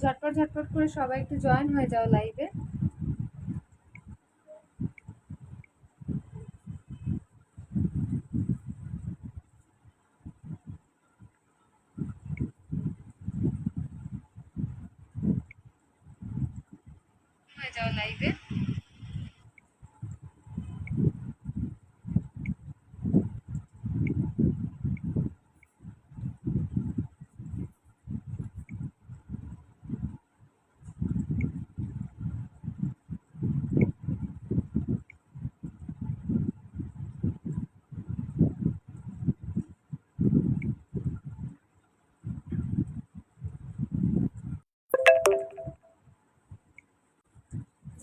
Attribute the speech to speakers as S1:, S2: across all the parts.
S1: ঝটপট ঝটপট করে সবাই একটু জয়েন হয়ে যাও লাইভে। হয়ে যাও লাইভে।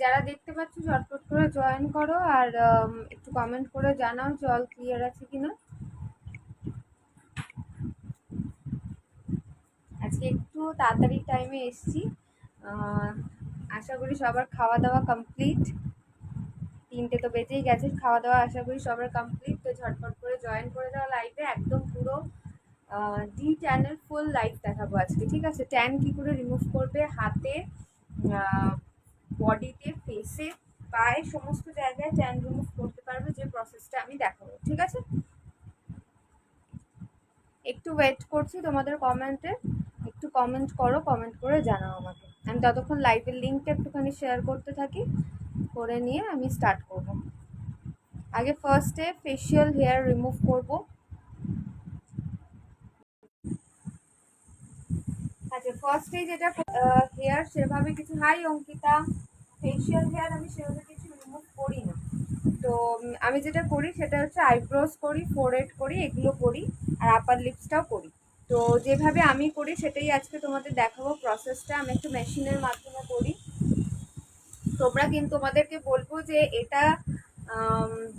S1: যারা দেখতে পাচ্ছ ঝটপট করে জয়েন করো, আর একটু কমেন্ট করে জানাও জল ক্লিয়ার আছে কিনা। আজকে একটু তাড়াতাড়ি টাইমে এসছি, আশা করি সবার খাওয়া দাওয়া কমপ্লিট। 3টে তো বেজেই গেছে, খাওয়া দাওয়া আশা করি সবার কমপ্লিট। তো ঝটপট করে জয়েন করে দেওয়া লাইভে, একদম পুরো ডি ট্যানের ফুল লাইভ দেখাবো আজকে, ঠিক আছে? ট্যান কি করে রিমুভ করবে হাতে, বডিতে, ফেসে, পায়ে, সমস্ত জায়গায় ট্যান রিমুভ করতে পারবে, যে প্রসেসটা আমি দেখাবো, ঠিক আছে? একটু ওয়েট করছি তোমাদের কমেন্টে, একটু কমেন্ট করো, কমেন্ট করে জানাও আমাকে। আমি ততক্ষণ লাইভের লিঙ্কটা একটুখানি শেয়ার করতে থাকি, করে নিয়ে আমি স্টার্ট করব। আগে ফার্স্টে ফেশিয়াল হেয়ার রিমুভ করব। আচ্ছা, ফার্স্টে যেটা হেয়ার সেভাবে কিছু, হাই অঙ্কিতা, ফেশিয়াল হেয়ার আমি সেভাবে কিছু রিমুভ করি না। তো আমি যেটা করি সেটা হচ্ছে আইব্রোজ করি, ফোরহেড করি, এগুলো করি, আর আপার লিপসটাও করি। তো যেভাবে আমি করি সেটাই আজকে তোমাদের দেখাবো প্রসেসটা। আমি একটু মেশিনের মাধ্যমে করি। তোমরা কিন্তু তোমাদেরকে বলবো যে এটা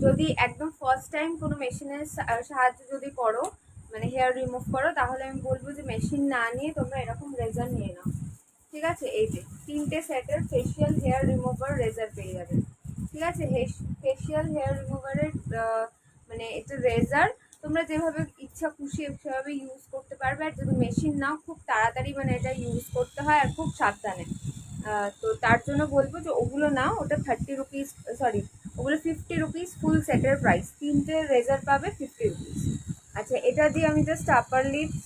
S1: যদি একদম ফার্স্ট টাইম কোনো মেশিনের সাহায্যে যদি করো, মানে হেয়ার রিমুভ করো, তাহলে আমি বলবো যে মেশিন না নিয়ে তোমরা এরকম রেজার নিয়ে নাও, ঠিক আছে? এই যে 3টে সেটের ফেশিয়াল হেয়ার রিমুভার রেজার পেয়ে যাবে, ঠিক আছে? ফেশিয়াল হেয়ার রিমুভারের মানে এটা রেজার তোমরা যেভাবে ইচ্ছা খুশি সেভাবে ইউজ করতে পারবে। আর যদি মেশিন নাও, খুব তাড়াতাড়ি মানে এটা ইউজ করতে হয়, আর খুব সাবধানে। তো তার জন্য বলবো যে ওগুলো নাও, ওটা 30 রুপিস, সরি, ওগুলো 50 রুপিস ফুল সেটের প্রাইস। 3টে রেজার পাবে 50 রুপিস। আচ্ছা, এটা দিয়ে আমি জাস্ট আপার লিপস,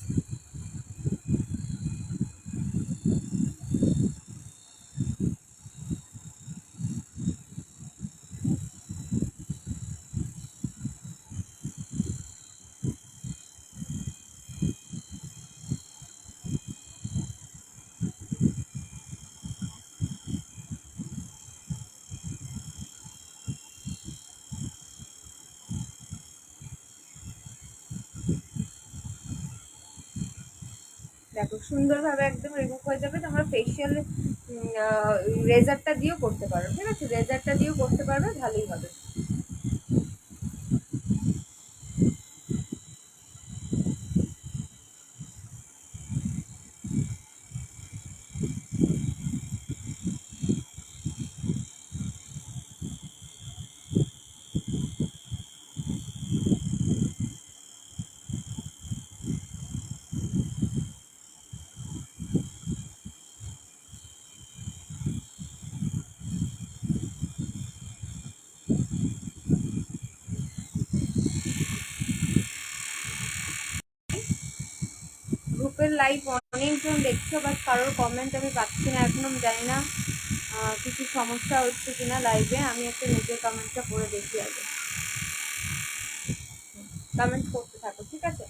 S1: দেখো সুন্দরভাবে একদম রিমুভ হয়ে যাবে। তোমরা ফেশিয়াল রেজারটা দিয়েও করতে পারো, ঠিক আছে? রেজারটা দিয়েও করতে পারবে, ভালোই হবে। গ্রুপের লাইভ অনেকজন দেখছো, বাট কারোর কমেন্ট আমি পাচ্ছি না এখনো। আমি জানি না কিছু সমস্যা হচ্ছে কিনা লাইভে। আমি একটা নিজের কমেন্টটা করে দেখি আগে। কমেন্ট করতে থাকো, ঠিক আছে?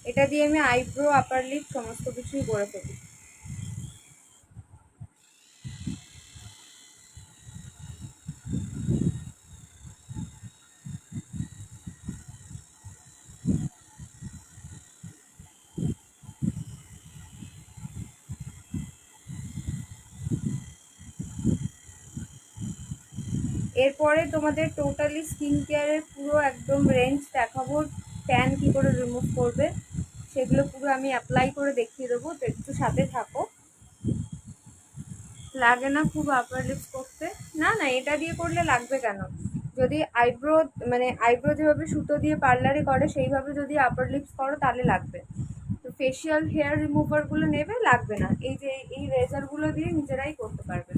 S1: এটা দিয়ে আমি আইব্রো, আপার লিপ সমস্ত কিছুই করে ফেলি। এরপরে তোমাদের টোটালি স্কিন কেয়ারের পুরো একদম রেঞ্জ দেখাবো, ট্যান কী করে রিমুভ করবে সেগুলো পুরো আমি অ্যাপ্লাই করে দেখিয়ে দেবো। তো একটু সাথে থাকো। লাগে না খুব আপার লিপস করতে? না না, এটা দিয়ে করলে লাগবে কেন? যদি আইব্রো মানে আইব্রো যেভাবে সুতো দিয়ে পার্লারে করে সেইভাবে যদি আপার লিপস করো তাহলে লাগবে। তো ফেশিয়াল হেয়ার রিমুভারগুলো নেবে, লাগবে না। এই যে এই রেজারগুলো দিয়ে নিজেরাই করতে পারবে।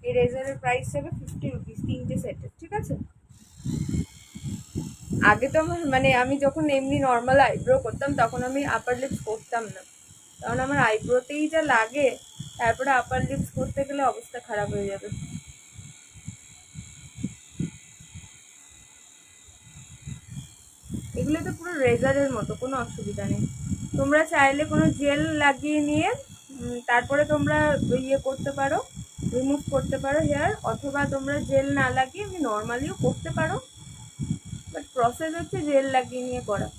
S1: এই রেজারের প্রাইস হবে 50 রুপিস, 3টে সেটের, ঠিক আছে? আগে তো আমার মানে আমি যখন এমনি নর্মাল আইব্রো করতাম তখন আমি আপার লিপস করতাম না, কারণ আমার আইব্রোতেই যা লাগে, তারপরে আপার লিপস করতে গেলে অবস্থা খারাপ হয়ে যাবে। এগুলো তো পুরো রেজারের মতো, কোনো অসুবিধা নেই। তোমরা চাইলে কোনো জেল লাগিয়ে নিয়ে তারপরে তোমরা ইয়ে করতে পারো, রিমুভ করতে পারো হেয়ার, অথবা তোমরা জেল না লাগিয়ে এমনি নর্মালিও করতে পারো, বাট প্রসেস হচ্ছে জেল লাগিয়ে নিয়ে করা।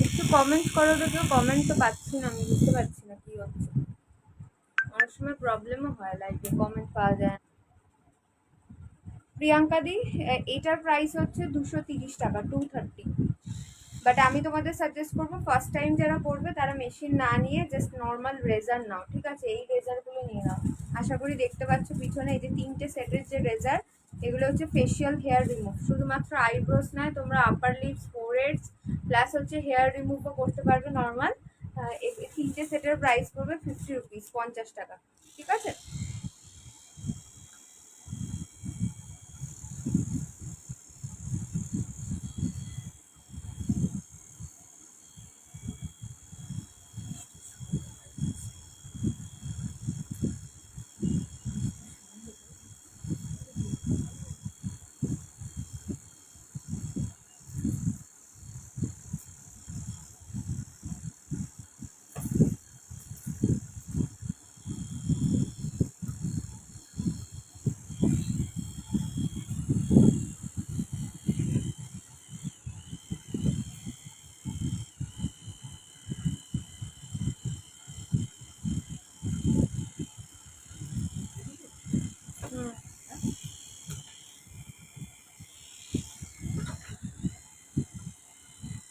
S1: একটু কমেন্ট করো তো, কেউ কমেন্ট তো পাচ্ছি না, আমি বুঝতে পারছি না কি হচ্ছে। অনেক সময় প্রবলেমও হয়, লাইভে কমেন্ট পাওয়া যায়। প্রিয়াঙ্কা দি, এটার প্রাইস হচ্ছে 230 টাকা, 230। বাট আমি তোমাদের সাজেস্ট করবো ফার্স্ট টাইম যারা করবে তারা মেশিন না নিয়ে জাস্ট নর্মাল রেজার নাও, ঠিক আছে? এই রেজারগুলো নিয়ে নাও। আশা করি দেখতে পাচ্ছ পিছনে এই যে 3টে সেটের যে রেজার, এগুলো হচ্ছে ফেশিয়াল হেয়ার রিমুভ। শুধুমাত্র আইব্রোস নয়, তোমরা আপার লিপস, ফোরহেডস প্লাস হচ্ছে হেয়ার রিমুভও করতে পারবে নর্মাল। 3টে সেটের প্রাইস পড়বে 50 রুপিস, 50 টাকা, ঠিক আছে? হুম।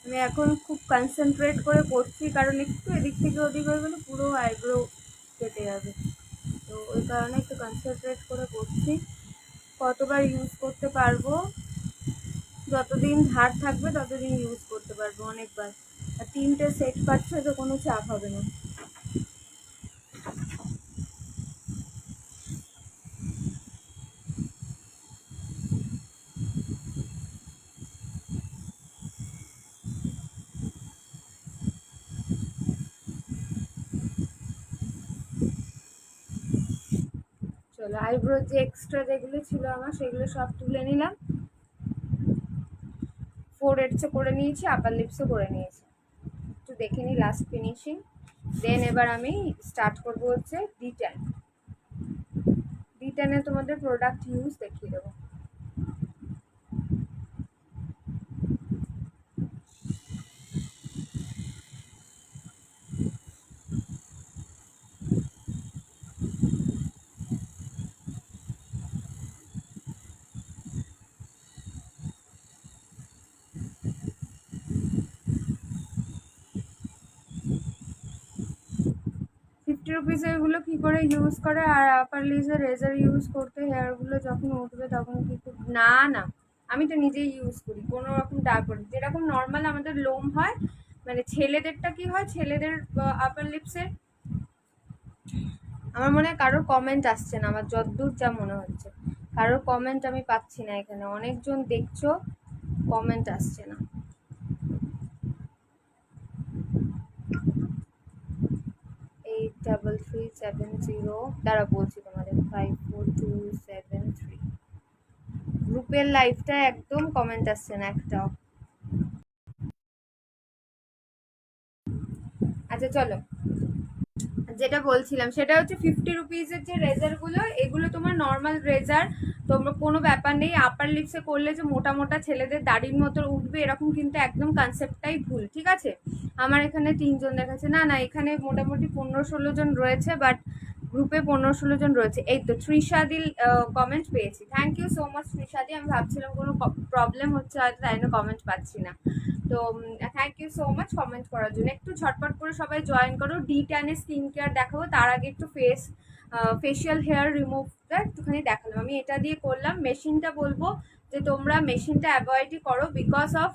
S1: আমি এখন খুব কনসেন্ট্রেট করে করছি, কারণ একটু এদিক থেকে ওদিক হয়ে গেলে পুরো আইব্রো কেটে যাবে। তো ওই কারণে একটু কনসেন্ট্রেট করে করছি। কতবার ইউজ করতে পারবো, যতদিন ধার থাকবে ততদিন ইউজ করতে পারবো, অনেকবার। আর 3টে সেট পাচ্ছে তো কোনো চাপ হবে না। চলো, আইব্রোর যে এক্সট্রা যেগুলো ছিল আমার সেগুলো সব তুলে নিলাম। ফোরহেডসও করে নিয়েছি, আপার লিপসও করে নিয়েছি। একটু দেখে নিই লাস্ট ফিনিশিং। দেন এবার আমি স্টার্ট করবো হচ্ছে D10। D10-এ তোমাদের প্রোডাক্ট ইউজ দেখিয়ে দেবো। ₹50 এগুলো কী করে ইউজ করে, আর আপার লিপসে রেজার ইউজ করতে হেয়ারগুলো যখন উঠবে তখন কি না না, আমি তো নিজেই ইউজ করি, কোনো রকম ডার্ক করি, যেরকম নর্মাল আমাদের লোম হয়, মানে ছেলেদেরটা কি হয়, ছেলেদের আপার লিপসে আমার মনে হয় কারোর কমেন্ট আসছে না, আমার যতদূর যা মনে হচ্ছে কারোর কমেন্ট আমি পাচ্ছি না। এখানে অনেকজন দেখছো, কমেন্ট আসছে না। 8337, দ্বারা বলছি তোমাদের 54273। গ্রুপের লাইভটা একদম কমেন্ট আসছে না একটাও। আচ্ছা চলো, যেটা বলছিলাম সেটা হচ্ছে 50 রুপিজের যে রেজারগুলো, এগুলো তোমার নর্মাল রেজার, তোমরা কোনো ব্যাপার নেই। আপার লিপসে করলে যে মোটা মোটা ছেলেদের দাড়ির মতো উঠবে এরকম কিন্তু একদম কনসেপ্টটাই ভুল, ঠিক আছে? আমার এখানে 3জন দেখাচ্ছে, না না এখানে মোটামুটি 15-16 জন রয়েছে, বাট গ্রুপে 15-16 জন রয়েছে। এই তো তৃষাদি কমেন্ট পেয়েছি, থ্যাংক ইউ সো মাচ তৃষাদি। আমি ভাবছিলাম কোনো প্রবলেম হচ্ছে হয়তো, তাই না কমেন্ট পাচ্ছি না। তো thank you so much comment করার জন্য। একটু ঝটপট করে সবাই জয়েন করো। D10 এর স্কিন কেয়ার দেখাবো, তার আগে একটু ফেশিয়াল হেয়ার রিমুভটা একটুখানি দেখালাম। আমি এটা দিয়ে করলাম। মেশিনটা বলবো যে তোমরা মেশিনটা অ্যাভয়েডই করো, বিকজ অফ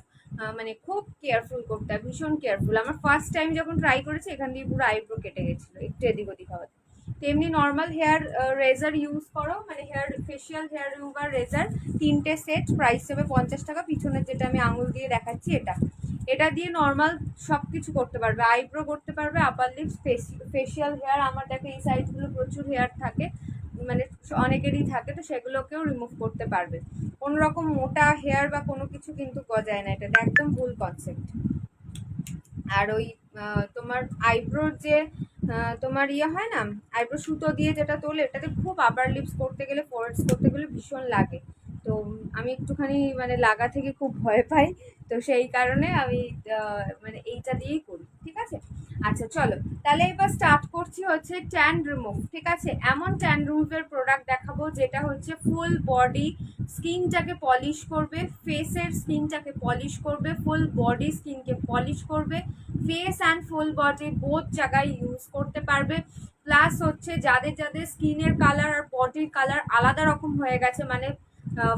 S1: মানে খুব কেয়ারফুল করতে হয়, ভীষণ কেয়ারফুল। আমার ফার্স্ট টাইম যখন ট্রাই করেছি এখান দিয়ে পুরো আইব্রো কেটে গেছিলো একটু এদিক ওদিক হওয়াতে। তেমনি নর্মাল হেয়ার রেজার ইউজ করো, মানে ফেশিয়াল হেয়ার রিমুভার রেজার 3টে সেট, প্রাইস হবে 50 টাকা। পিছনের যেটা আমি আঙুল দিয়ে দেখাচ্ছি এটা দিয়ে নর্মাল সব কিছু করতে পারবে, আইব্রো করতে পারবে, আপার লিপস, ফেশিয়াল হেয়ার। আমার দেখো এই সাইডগুলো প্রচুর হেয়ার থাকে, মানে অনেকেরই থাকে, তো সেগুলোকেও রিমুভ করতে পারবে। কোনো রকম মোটা হেয়ার বা কোনো কিছু কিন্তু গজায় না, এটা একদম ভুল কনসেপ্ট। আর ওই তোমার আইব্রোর যে তোমার হয় না, আইব্রো সুতো দিয়ে যেটা তোলে, এটাতে খুব আপার লিপস করতে গেলে, ফোরহেডস করতে গেলে ভীষণ লাগে। তো আমি একটুখানি মানে লাগা থেকে খুব ভয় পাই, তো সেই কারণে আমি মানে এইটা দিয়েই করি, ঠিক আছে? আচ্ছা চলো তাহলে এবার স্টার্ট করছি হচ্ছে ট্যান রিমুভ, ঠিক আছে? এমন ট্যান রিমুভের প্রোডাক্ট দেখাবো যেটা হচ্ছে ফুল বডি স্কিনটাকে পলিশ করবে, ফেসের স্কিনটাকে পলিশ করবে, ফুল বডি স্কিনকে পলিশ করবে, face and full body both জায়গায় ইউজ করতে পারবে। প্লাস হচ্ছে যাদের যাদের স্কিনের কালার আর বডির কালার আলাদা রকম হয়ে গেছে, মানে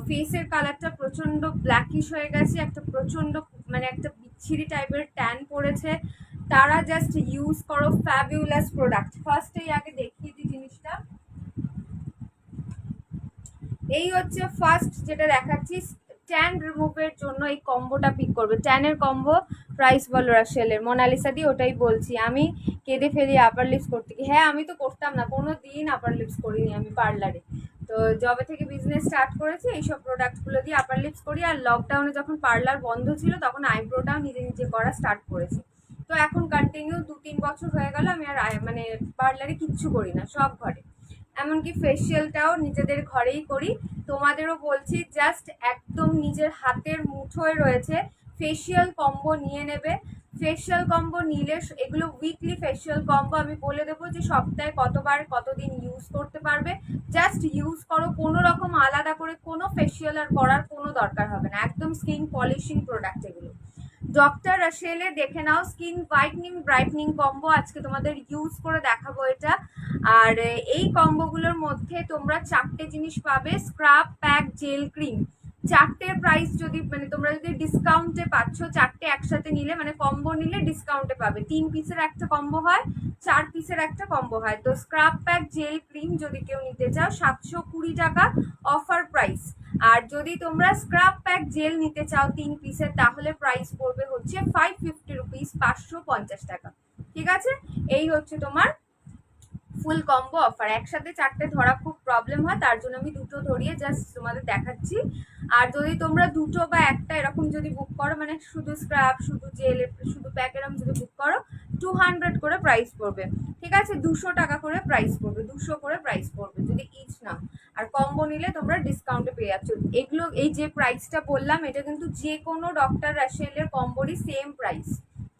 S1: ফেসের কালারটা প্রচন্ড ব্ল্যাকিশ হয়ে গেছে, একটা প্রচন্ড মানে একটা বিচ্ছিরি টাইপের ট্যান পড়েছে, তারা জাস্ট ইউজ করো ফ্যাবিউলাস প্রোডাক্ট। ফার্স্টেই আগে দেখিয়ে দিই জিনিসটা। এই হচ্ছে ফার্স্ট যেটা দেখাচ্ছি, ট্যান রিমুভের জন্য এই কম্বোটা পিক করবে। ট্যানের কম্বো প্রাইস বলো রাশেলের, মোনালিসা দি ওটাই বলছি। আমি কেঁদে ফেলি আপার লিপস করতে গিয়ে। হ্যাঁ আমি তো করতাম না, কোনো দিন আপার লিপস করিনি আমি পার্লারে। তো জবে থেকে বিজনেস স্টার্ট করেছি এইসব প্রোডাক্টগুলো দিয়ে আপার লিপস করি। আর লকডাউনে যখন পার্লার বন্ধ ছিল তখন আইব্রোটাও নিজে নিজে করা স্টার্ট করেছি। তো এখন কন্টিনিউ 2-3 বছর হয়ে গেল আমি আর মানে পার্লারে কিচ্ছু করি না, সব ঘরে। এমনকি ফেসিয়ালটাও নিজেদের ঘরেই করি। তোমাদেরও বলছি জাস্ট একদম নিজের হাতের মুঠোয় রয়েছে, ফেসিয়াল কম্বো নিয়ে নেবে। ফেসিয়াল কম্বো নিলে এগুলো উইকলি ফেসিয়াল কম্বো, আমি বলে দেবো যে সপ্তাহে কতবার কতদিন ইউজ করতে পারবে। জাস্ট ইউজ করো, কোনো রকম আলাদা করে কোনো ফেসিয়াল আর করার কোনো দরকার হবে না, একদম স্কিন পলিশিং প্রোডাক্ট এগুলো। ডক্টর রাশেলে দেখে নাও স্কিন হোয়াইটনিং ব্রাইটনিং কম্বো, আজকে তোমাদের ইউজ করে দেখাবো এটা। আর এই কম্বোগুলোর মধ্যে তোমরা 4টে জিনিস পাবে, স্ক্রাব, প্যাক, জেল, ক্রিম। 4টের প্রাইস যদি মানে তোমরা যদি ডিসকাউন্টে পাচ্ছ, 4টে একসাথে নিলে মানে কম্বো নিলে ডিসকাউন্টে পাবে। 3 পিসের একটা কম্বো হয়, 4 পিসের একটা কম্বো হয়। তো স্ক্রাব, প্যাক, জেল, ক্রিম যদি কেউ নিতে চাও 720 টাকা অফার প্রাইস। আর যদি তোমরা স্ক্রাব, প্যাক, জেল নিতে চাও 3 পিসের, তাহলে প্রাইস পড়বে হচ্ছে 550 রুপিস, 550 টাকা, ঠিক আছে? এই হচ্ছে তোমার ফুল কম্বো অফার। একসাথে 4টে ধরা খুব প্রবলেম হয়, তার জন্য আমি দুটো ধরিয়ে জাস্ট তোমাদের দেখাচ্ছি। আর যদি তোমরা দুটো বা একটা এরকম যদি বুক করো, মানে শুধু স্ক্রাব, শুধু জেল, শুধু প্যাক এরকম যদি বুক করো, 200 করে প্রাইস পড়বে, ঠিক আছে? 200 টাকা করে প্রাইস পড়বে, 200 করে প্রাইস পড়বে যদি ইচ নাও। আর কম্বো নিলে তোমরা ডিসকাউন্টে পেয়ে যাচ্ছ। এগুলো এই যে প্রাইসটা বললাম, এটা কিন্তু যে কোনো ডক্টর রাশেলের কম্বোরই সেম প্রাইস,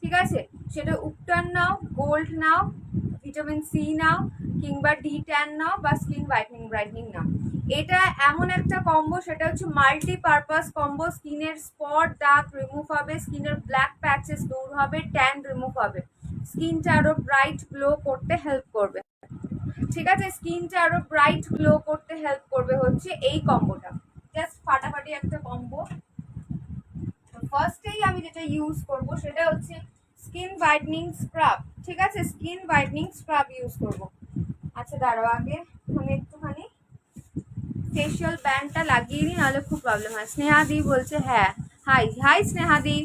S1: ঠিক আছে? সেটা উপটান নাও, গোল্ড নাও, ভিটামিন সি নাও, কিংবা D10 নাও, বা স্কিন হোয়াইটনিং ব্রাইটনিং নাও। এটা এমন একটা কম্বো, সেটা হচ্ছে মাল্টিপারপাস কম্বো। স্কিনের স্পট দাগ রিমুভ হবে, স্কিনের ব্ল্যাক প্যাচেস দূর হবে, ট্যান রিমুভ হবে, স্কিনটা আরো ব্রাইট গ্লো করতে হেল্প করবে, ঠিক আছে? স্কিনটা আরো ব্রাইট গ্লো করতে হেল্প করবে হচ্ছে এই কম্বোটা। জাস্ট ফাটাফাটি একটা কম্বো। ফার্স্টেই আমি যেটা ইউজ করব সেটা হচ্ছে স্কিন হোয়াইটনিং স্ক্রাব, ঠিক আছে? স্কিন হোয়াইটনিং স্ক্রাব ইউজ করব। আচ্ছা দাঁড়াও, আগে আমি একটুখানি ফেশিয়াল ব্যান্ডটা লাগিয়ে নিই, নাহলে খুব প্রবলেম হয়। স্নেহাদি বলছে হ্যাঁ, হাই হাই স্নেহাদি।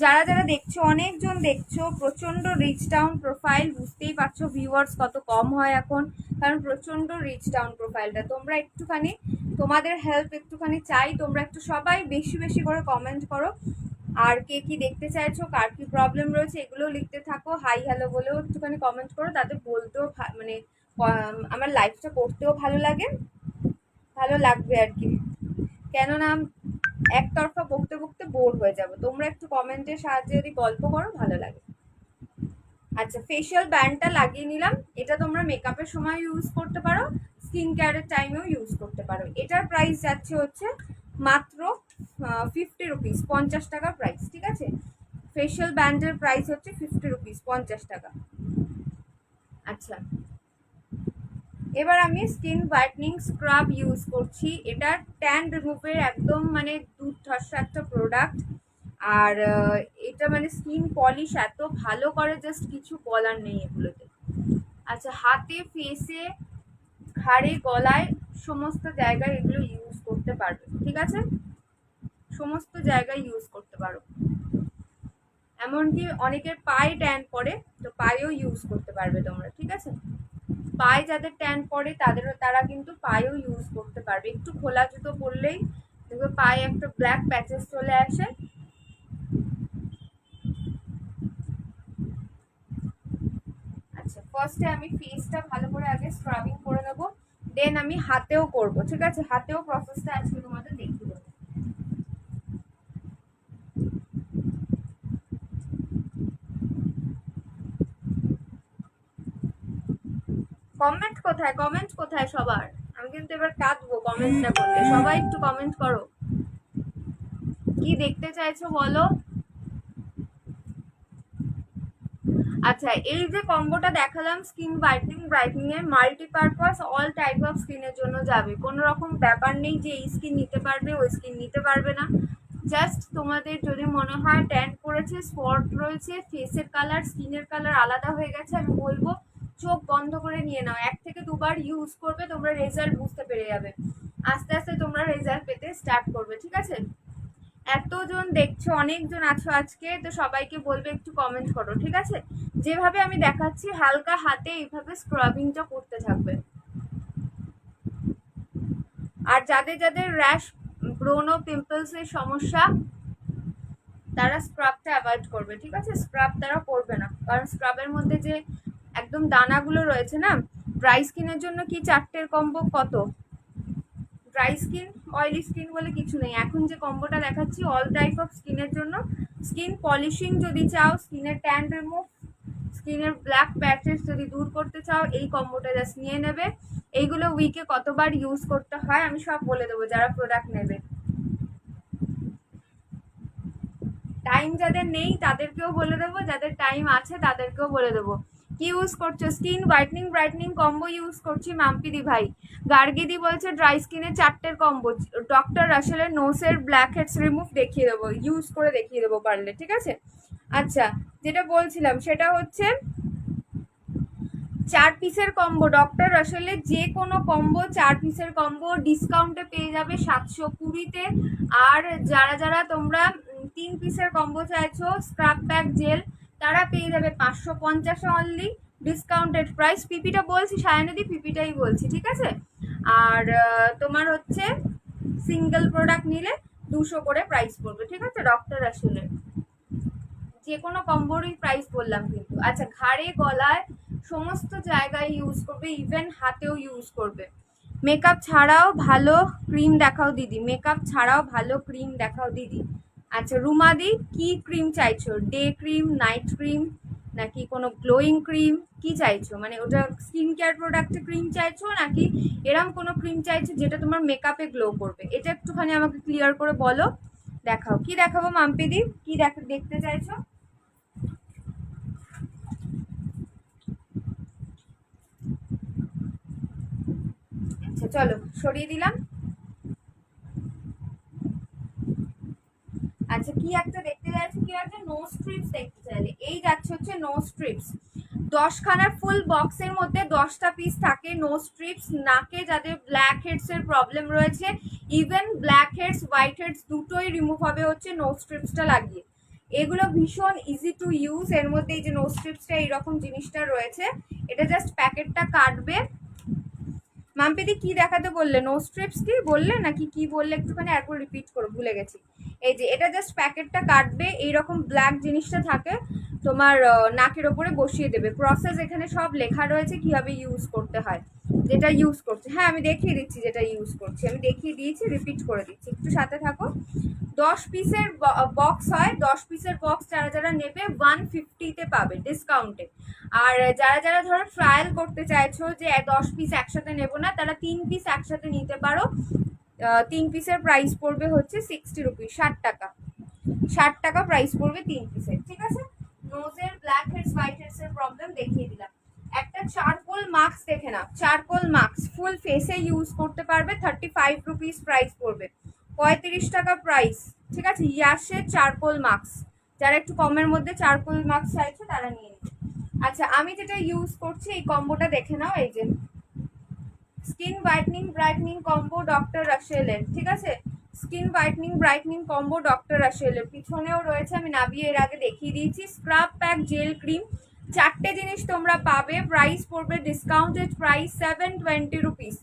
S1: যারা যারা দেখছো, অনেকজন দেখছো, প্রচন্ড রিচ ডাউন প্রোফাইল, বুঝতেই পারছো ভিউয়ার্স কত কম হয় এখন, কারণ প্রচন্ড রিচ ডাউন প্রোফাইলটা। তোমরা একটুখানি, তোমাদের হেল্প একটুখানি চাই, তোমরা একটু সবাই বেশি বেশি করে কমেন্ট করো। আর কে কি দেখতে চাইছো, কার কি প্রবলেম রয়েছে, এগুলো লিখতে থাকো। হাই হ্যালো বলেও একটুখানি কমেন্ট করো, তাতে বলতেও মানে আমার লাইফটা করতেও ভালো লাগে, ভালো লাগবে আর কি। কেননা একতরফা বকতে বকতে বোর হয়ে যাবো, তোমরা একটু কমেন্টের সাহায্যে যদি গল্প করো ভালো লাগে। আচ্ছা, ফেশিয়াল ব্যান্ডটা লাগিয়ে নিলাম। এটা তোমরা মেকআপের সময় ইউজ করতে পারো, স্কিন কেয়ারের টাইমেও ইউজ করতে পারো। এটার প্রাইস যাচ্ছে হচ্ছে মাত্র 50 রুপিস, 50 টাকা প্রাইস, ঠিক আছে। ফেশিয়াল ব্যান্ডের প্রাইস হচ্ছে 50 রুপিস, 50 টাকা। আচ্ছা, এবার আমি স্কিন হোয়াইটনিং স্ক্রাব ইউজ করছি। এটা ট্যান রিমুভের একদম মানে দুর্ধর্ষ একটা প্রোডাক্ট। আর এটা মানে স্কিন পলিশ এত ভালো করে, জাস্ট কিছু বলার নেই এগুলোতে। আচ্ছা, হাতে, ফেসে, ঘাড়ে, গলায় সমস্ত জায়গায় এগুলো ইউজ করতে পারবে, ঠিক আছে। সমস্ত জায়গায় ইউজ করতে পারো। এমনকি অনেকের পায়ে ট্যান পড়ে, তো পায়েও ইউজ করতে পারবে তোমরা, ঠিক আছে। পায়ে যাদের ট্যান পড়ে তারা কিন্তু পায়েও ইউজ করতে পারবে। একটু খোলা জুতো পরলেই দেখবে পায়ে একটা ব্ল্যাক প্যাচেস চলে আসে। আচ্ছা, ফার্স্টে আমি ফেসটা ভালো করে আগে স্ক্রাবিং করে নেবো, দেন আমি হাতেও করব, ঠিক আছে। হাতেও প্রসেসটা আজকে তোমাদের দেখিয়ে দেবো। কমেন্ট কোথায়, কমেন্ট কোথায় সবার? আমি কিন্তু এবার কাঁদবো কমেন্ট না করলে। সবাই একটু কমেন্ট করো, কি দেখতে চাইছো বলো। আচ্ছা, এই যে কম্বোটা দেখালাম স্কিন হোয়াইটনিং ব্রাইটনিং এর, মাল্টিপারপাস অল টাইপ অফ স্কিনের জন্য যাবে। কোনো রকম ব্যাপার নেই যে এই স্কিন নিতে পারবে ওই স্কিন নিতে পারবে না। জাস্ট তোমাদের যদি মনে হয় ট্যান করেছে, স্পট রয়েছে, ফেসের কালার, স্কিনের কালার আলাদা হয়ে গেছে, আমি বলবো চোখ বন্ধ করে নিয়ে নাও। 1 থেকে 2 বার ইউজ করবে, তোমরা রেজাল্ট বুঝতে পেরে যাবে। আস্তে আস্তে তোমরা রেজাল্ট পেতে স্টার্ট করবে, ঠিক আছে। এতজন দেখছো, অনেকজন আছো আজকে, তো সবাইকে বলবে একটু কমেন্ট করো, ঠিক আছে। যেভাবে আমি দেখাচ্ছি হালকা হাতে এইভাবে স্ক্রাবিংটা করতে থাকবে। আর যাদের যাদের র্যাশ, ব্রোন ও পিম্পলস এর সমস্যা, তারা স্ক্রাবটা অ্যাভয়েড করবে, ঠিক আছে। স্ক্রাব তারা করবে না, কারণ স্ক্রাবের মধ্যে যে একদম দানাগুলো রয়েছে না। ড্রাই স্কিনের জন্য কি 4টের কম্বো কত, ড্রাই স্কিন, অয়েলি স্কিন বলে কিছু নেই। এখন যে কম্বোটা দেখাচ্ছি অল টাইপ অফ স্কিনের জন্য। স্কিন পলিশিং যদি চাও, স্কিনের ট্যান রিমুভ, স্কিনের ব্ল্যাক প্যাচেস যদি দূর করতে চাও, এই কম্বোটা জাস্ট নিয়ে নেবে। এইগুলো উইকে কতবার ইউজ করতে হয় আমি সব বলে দেবো যারা প্রোডাক্ট নেবে। টাইম যাদের নেই তাদেরকেও বলে দেবো, যাদের টাইম আছে তাদেরকেও বলে দেবো। কি ইউজ করছো? Skin whitening brightening combo use করছি মাম্পিদি ভাই। গার্গিদি বলছে ড্রাই স্কিনে 4টের কম্বো। ডক্টর রাসেলের নোসের ব্ল্যাক হেডস রিমুভ দেখিয়ে দেবো, ইউজ করে দেখিয়ে দেবো পারলে, ঠিক আছে। আচ্ছা, যেটা বলছিলাম সেটা হচ্ছে 4 পিসের কম্বো। ডক্টর রাসেলের যে কোনো কম্বো 4 পিসের কম্বো ডিসকাউন্টে পেয়ে যাবে 720-তে। আর যারা যারা তোমরা 3 পিসের কম্বো চাইছো স্ক্রাব প্যাক জেল, তারা পেয়ে যাবে 550 অনলি, ডিসকাউন্টেড প্রাইস। পিপিটা বলছি সায়নদি, পিপিটাই বলছি, ঠিক আছে। আর তোমার হচ্ছে সিঙ্গেল প্রোডাক্ট নিলে 200 করে প্রাইস পড়বে, ঠিক আছে। ডক্টর রাসেলের যে কোনো কম্বোরই প্রাইস বললাম কিন্তু। আচ্ছা, ঘাড়ে, গলায় সমস্ত জায়গায় ইউজ করবে, ইভেন হাতেও ইউজ করবে। মেকআপ ছাড়াও ভালো ক্রিম দেখাও দিদি, মেকআপ ছাড়াও ভালো ক্রিম দেখাও দিদি। আচ্ছা, রুমাদি কি ক্রিম চাইছো? ডে ক্রিম, নাইট ক্রিম, নাকি কোনো গ্লোয়িং ক্রিম, কি চাইছো? মানে ওটা স্কিন কেয়ার প্রোডাক্টে ক্রিম চাইছো, নাকি এরম কোনো ক্রিম চাইছো যেটা তোমার মেকআপে গ্লো করবে? এটা একটুখানি আমাকে ক্লিয়ার করে বলো। দেখাও, কি দেখাবো মাম্পিদি, কি দেখতে চাইছো? আচ্ছা চলো, সরিয়ে দিলাম। আচ্ছা, কি একটা দেখতে চাইছো, কি একটা নো স্ট্রিপস দেখতে চাইলে এই যাচ্ছে হচ্ছে নো স্ট্রিপস। 10খানার ফুল বক্সের মধ্যে 10টা পিস থাকে নো স্ট্রিপস। নাকে যাদের ব্ল্যাক হেডস এর প্রবলেম রয়েছে, even black heads white heads দুটোই রিমুভ হবে হচ্ছে নো স্ট্রিপসটা লাগিয়ে। এগুলো ভীষণ ইজি টু ইউজ। এর মধ্যে এই যে নো স্ট্রিপসটা এইরকম জিনিসটা রয়েছে, এটা জাস্ট প্যাকেটটা কাটবে, মাম্পিদি কি দেখাতে বললে? নো স্ট্রিপস কি বললে নাকি কি বললে একটুখানি একবার রিপিট করো, ভুলে গেছি। এই যে এটা জাস্ট প্যাকেটটা কাটবে, এইরকম ব্ল্যাক জিনিসটা থাকে তোমার নাকের ওপরে বসিয়ে দেবে। প্রসেস এখানে সব লেখা রয়েছে কিভাবে ইউজ করতে হয়। যেটা ইউজ করছে, হ্যাঁ আমি দেখিয়ে দিচ্ছি, যেটা ইউজ করছি আমি দেখিয়ে দিয়েছি, রিপিট করে দিচ্ছি, একটু সাথে থাকো। 10 পিসের বক্স হয়, 10 পিসের বক্স যারা যারা নেবে 150-তে পাবে ডিসকাউন্টে। আর যারা যারা ধরো ট্রায়াল করতে চাইছো যে 10 পিস একসাথে নেবো না, তারা 3 পিস একসাথে নিতে পারো। 3 পিসের প্রাইস পড়বে হচ্ছে 60 রুপিস, 60 টাকা। 60 টাকা প্রাইস পড়বে 3 পিসের, ঠিক আছে। নোজের ব্ল্যাক হেডস হোয়াইট হেডস এর প্রবলেম দেখিয়ে দিলাম। একটা চারকোল মাস্ক দেখে নাও, চারকোল মাস্ক ফুল ফেসে ইউজ করতে পারবে, 35 রুপিস প্রাইস পড়বে, 35 টাকা প্রাইস, ঠিক আছে। ইয়াসের চারকোল মাস্ক, যারা একটু কমের মধ্যে চারকোল মাস্ক চাইছো তারা নিয়ে নিবে। আচ্ছা আমি যেটা ইউজ করছি এই কম্বোটা দেখে নাও, এই যে skin whitening brightening combo doctor রাশেলের, ঠিক আছে। Skin whitening brightening combo doctor রাশেলের, পিছনেও রয়েছে, আমি নাবিয়ে এর আগে দেখিয়ে দিয়েছি। স্ক্রাব প্যাক জেল ক্রিম, 4টে জিনিস তোমরা পাবে, প্রাইস পড়বে ডিসকাউন্টেড প্রাইস 720 রুপিস।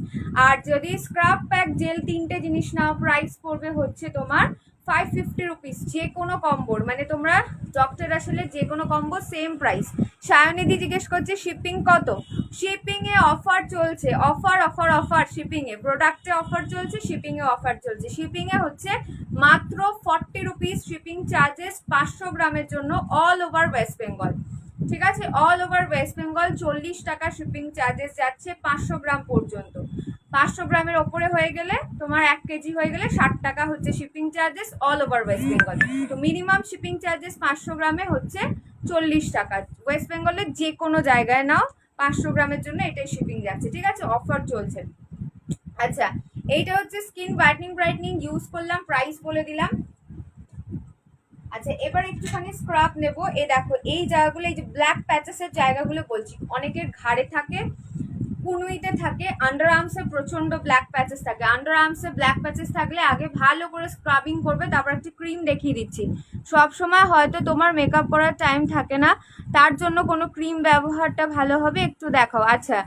S1: আর যদি স্ক্রাব প্যাক জেল 3টে জিনিস নাও প্রাইস পড়বে হচ্ছে তোমার 550 রুপিস। যে কোনো কম্বোর মানে তোমরা ডক্টর আসলে যে কোনো কম্বো সেম প্রাইস। সায়নিধি জিজ্ঞেস করছে শিপিং কত? শিপিং এ অফার চলছে, অফার অফার অফার, শিপিং এ প্রোডাক্টে অফার চলছে, শিপিং এ অফার চলছে। শিপিং এ হচ্ছে মাত্র 40 রুপিস শিপিং চার্জেস 500 গ্রামের জন্য অল ওভার ওয়েস্ট বেঙ্গল, ঠিক আছে। অল ওভার ওয়েস্ট বেঙ্গল 40 টাকা শিপিং চার্জেস যাচ্ছে 500 গ্রাম পর্যন্ত। 500 গ্রামের ওপরে হয়ে গেলে তোমার 1 কেজি হয়ে গেলে 60 টাকা হচ্ছে shipping charges all over West Bengal. তো মিনিমাম শিপিং চার্জেস 500 গ্রামে হচ্ছে 40 টাকা। ওয়েস্ট বেঙ্গলের যে কোনো জায়গায় নাও 500 গ্রামের জন্য এটাই শিপিং যাচ্ছে, ঠিক আছে, অফার চলছে। আচ্ছা এইটা হচ্ছে স্কিন হোয়াইটনিং ব্রাইটনিং ইউজ করলাম, প্রাইস বলে দিলাম। আচ্ছা এবার একটুখানি স্ক্রাব নেব। এই দেখো এই জায়গাগুলো, এই যে ব্ল্যাক প্যাচেসের জায়গাগুলো বলছি, অনেকের ঘাড়ে থাকে, কুনুইতে থাকে, আন্ডার আর্মসে প্রচন্ড ব্ল্যাক প্যাচেস থাকে। আন্ডার আর্মসে ব্ল্যাক প্যাচেস থাকলে আগে ভালো করে স্ক্রাবিং করবে, তারপর একটা ক্রিম দেখিয়ে দিচ্ছি। সব সময় হয়তো তোমার মেকআপ করার টাইম থাকে না, তার জন্য কোনো ক্রিম ব্যবহারটা ভালো হবে, একটু দেখাও। আচ্ছা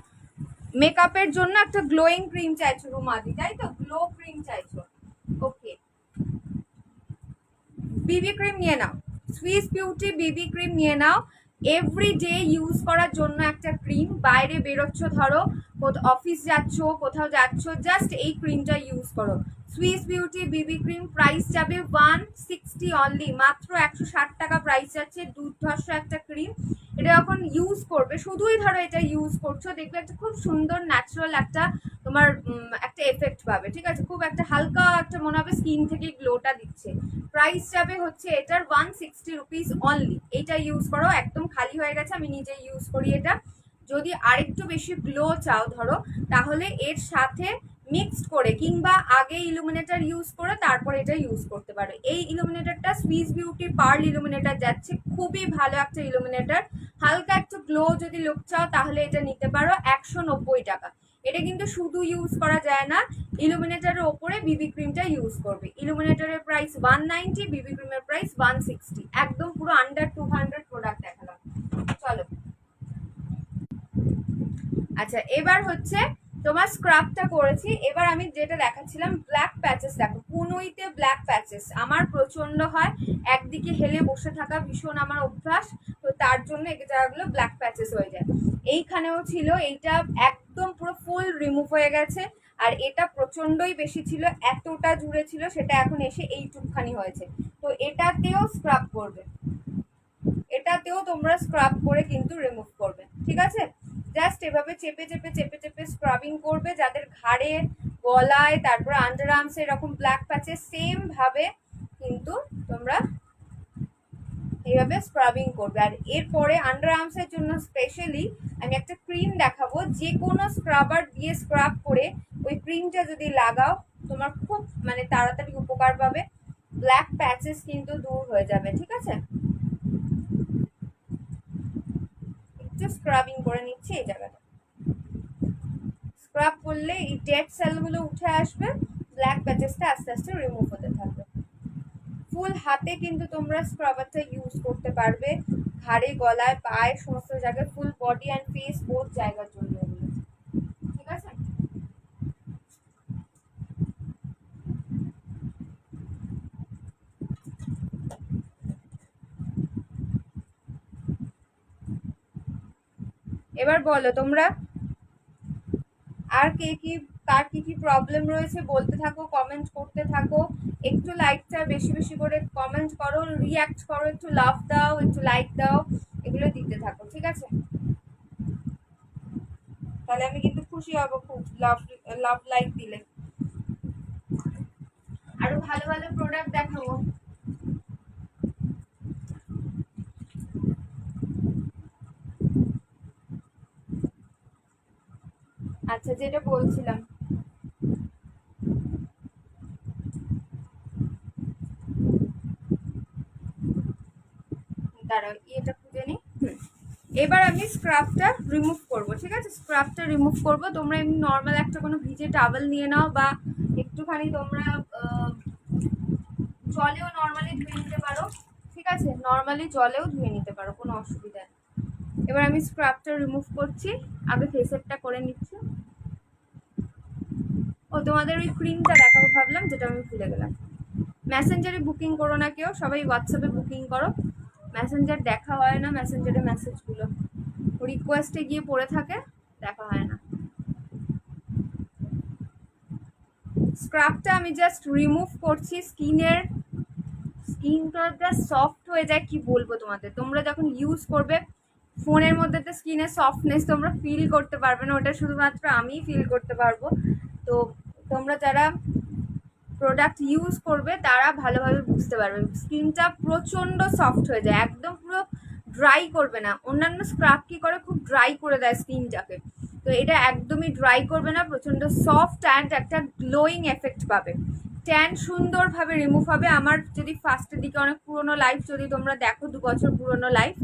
S1: মেকআপের জন্য একটা গ্লোয়িং ক্রিম চাইছো রুমাদি, তাই তো, গ্লো ক্রিম চাইছো, ওকে। বিবি ক্রিম নিয়ে নাও, সুইস বিউটি বিবি ক্রিম নিয়ে নাও। এভরি ডে ইউজ করার জন্য একটা ক্রিম, বাইরে বেরোচ্ছ ধরো অফিস যাচ্ছ কোথাও যাচ্ছ, জাস্ট এই ক্রিমটা ইউজ করো। সুইস বিউটি বিবি ক্রিম প্রাইস যাবে 160 অনলি, মাত্র 160 টাকা প্রাইস যাচ্ছে। দুর্ধর্ষ একটা ক্রিম, এটা যখন ইউজ করবে শুধুই ধরো এটা ইউজ করছো, দেখবে একটা খুব সুন্দর ন্যাচারাল একটা তোমার একটা এফেক্ট পাবে, ঠিক আছে। খুব একটা হালকা একটা মনে হবে স্কিন থেকে গ্লোটা দিচ্ছে। প্রাইস যাবে হচ্ছে এটার 160 রুপিস অনলি। এটা ইউজ করো, একদম খালি হয়ে গেছে, আমি নিজে ইউজ করি এটা। যদি আরেকটু বেশি গ্লো চাও ধরো, তাহলে এর সাথে মিক্সড করে কিংবা আগে ইলুমিনেটর ইউজ করে তারপর এটা ইউজ করতে পারো। এই ইলুমিনেটরটা সুইস বিউটি পার্ল ইলুমিনেটর যাচ্ছে, খুবই ভালো একটা ইলুমিনেটর। হালকা একটু গ্লো যদি লুক চাও তাহলে এটা নিতে পারো, 190 টাকা। এটা কিন্তু শুধু ইউজ করা যায় না, ইলুমিনেটরের ওপরে বিবি ক্রিমটা ইউজ করবে। ইলুমিনেটরের প্রাইস 190, বিবি ক্রিমের প্রাইস 160, একদম পুরো আন্ডার 200 প্রোডাক্ট দেখালাম। চলো আচ্ছা এবার হচ্ছে তোমার স্ক্রাবটা করেছি, এবার আমি যেটা দেখাচ্ছিলাম ব্ল্যাক প্যাচেস, দেখো কুনুইতে ব্ল্যাক প্যাচেস আমার প্রচন্ড হয়, একদিকে হেলে বসে থাকা ভীষণ আমার অভ্যাস, তো তার জন্য এই জায়গাগুলো ব্ল্যাক প্যাচেস হয়ে যায়। এইখানেও ছিল, এইটা একদম পুরো ফুল রিমুভ হয়ে গেছে। আর এটা প্রচন্ডই বেশি ছিল, এতটা জুড়ে ছিল, সেটা এখন এসে এইটুকখানি হয়েছে। তো এটাতেও স্ক্রাব করবে, এটাতেও তোমরা স্ক্রাব করে কিন্তু রিমুভ করবে, ঠিক আছে। জাস্ট এভাবে চেপে চেপে চেপে চেপে স্ক্রাবিং করবে, যাদের ঘাড়ে গলায় তারপর আন্ডার আর্মসে এরকম ব্ল্যাক প্যাচে সেম ভাবে কিন্তু তোমরা এইভাবে স্ক্রাবিং করবে। আর এরপরে আন্ডার আর্মসের জন্য স্পেশালি আমি একটা ক্রিম দেখাবো, যে কোনো স্ক্রাবার দিয়ে স্ক্রাব করে ওই ক্রিমটা যদি লাগাও তোমার খুব মানে তাড়াতাড়ি উপকার পাবে, ব্ল্যাক প্যাচেস কিন্তু দূর হয়ে যাবে, ঠিক আছে। একটু স্ক্রাবিং করে নিচ্ছি এই জায়গাটা, স্ক্রাব করলে এই ডেড সেলগুলো উঠে আসবে, ব্ল্যাক প্যাচেসটা আস্তে আস্তে রিমুভ হতে থাকবে। ফুল হাতে কিন্তু তোমরা স্ক্রাবারটা ইউজ করতে পারবে, ঘাড়ে গলায় পায়ে সমস্ত জায়গায়, full body and face both জায়গার জন্য, ঠিক আছে। এবার বলো তোমরা আর কার কি প্রবলেম রয়েছে বলতে থাকো, কমেন্ট করতে থাকো, একটু লাইকটা বেশি বেশি করে কমেন্ট করো, রিয়াক্ট করো, একটু লাভ দাও, একটু লাইক দাও, এগুলো দিতে থাকো, ঠিক আছে? তাহলে আমি কিন্তু খুশি হব খুব, লাভ লাভ লাইক দিলে আরো ভালো ভালো প্রোডাক্ট দেখাবো। আচ্ছা, যেটা বলছিলাম, দাঁড়াও এটা খুঁজে নি। এবার আমি স্ক্রাবটা রিমুভ করব, ঠিক আছে? স্ক্রাবটা রিমুভ করব। তোমরা এমনি নর্মাল একটা কোনো ভিজে টাওয়েল নিয়ে নাও, বা একটুখানি তোমরা জলেও নর্মালি ধুয়ে নিতে পারো, ঠিক আছে? নর্মালি জলেও ধুয়ে নিতে পারো, কোনো অসুবিধা নেই। এবার আমি স্ক্রাবটা রিমুভ করছি, আগে ফেসেরটা করে নিচ্ছি। ও তোমাদের ওই ক্রিমটা দেখাবো ভাবলাম, যেটা আমি ভুলে গেলাম। মেসেঞ্জারে বুকিং করো না কেউ, সবাই হোয়াটসঅ্যাপে বুকিং করো। মেসেঞ্জার দেখা হয় না, মেসেঞ্জারে মেসেজগুলো রিকোয়েস্টে গিয়ে পড়ে থাকে, দেখা হয় না। স্ক্রাবটা আমি জাস্ট রিমুভ করছি। স্কিনটা জাস্ট সফট হয়ে যায়, কি বলবো তোমাদের। তোমরা যখন ইউজ করবে, ফোনের মধ্যে তো স্কিনের সফটনেস তোমরা ফিল করতে পারবে না, ওটা শুধুমাত্র আমিই ফিল করতে পারবো। তো তোমরা যারা প্রোডাক্ট ইউজ করবে তারা ভালোভাবে বুঝতে পারবে। স্কিনটা প্রচণ্ড সফট হয়ে যায়, একদম পুরো ড্রাই করবে না। অন্যান্য স্ক্রাব কি করে, খুব ড্রাই করে দেয় স্কিনটাকে, তো এটা একদমই ড্রাই করবে না, প্রচণ্ড সফট অ্যান্ড একটা গ্লোয়িং এফেক্ট পাবে। ট্যান সুন্দরভাবে রিমুভ হবে। আমার যদি ফার্স্টের দিকে অনেক পুরোনো লাইফ যদি তোমরা দেখো, 2 বছর পুরোনো লাইফ,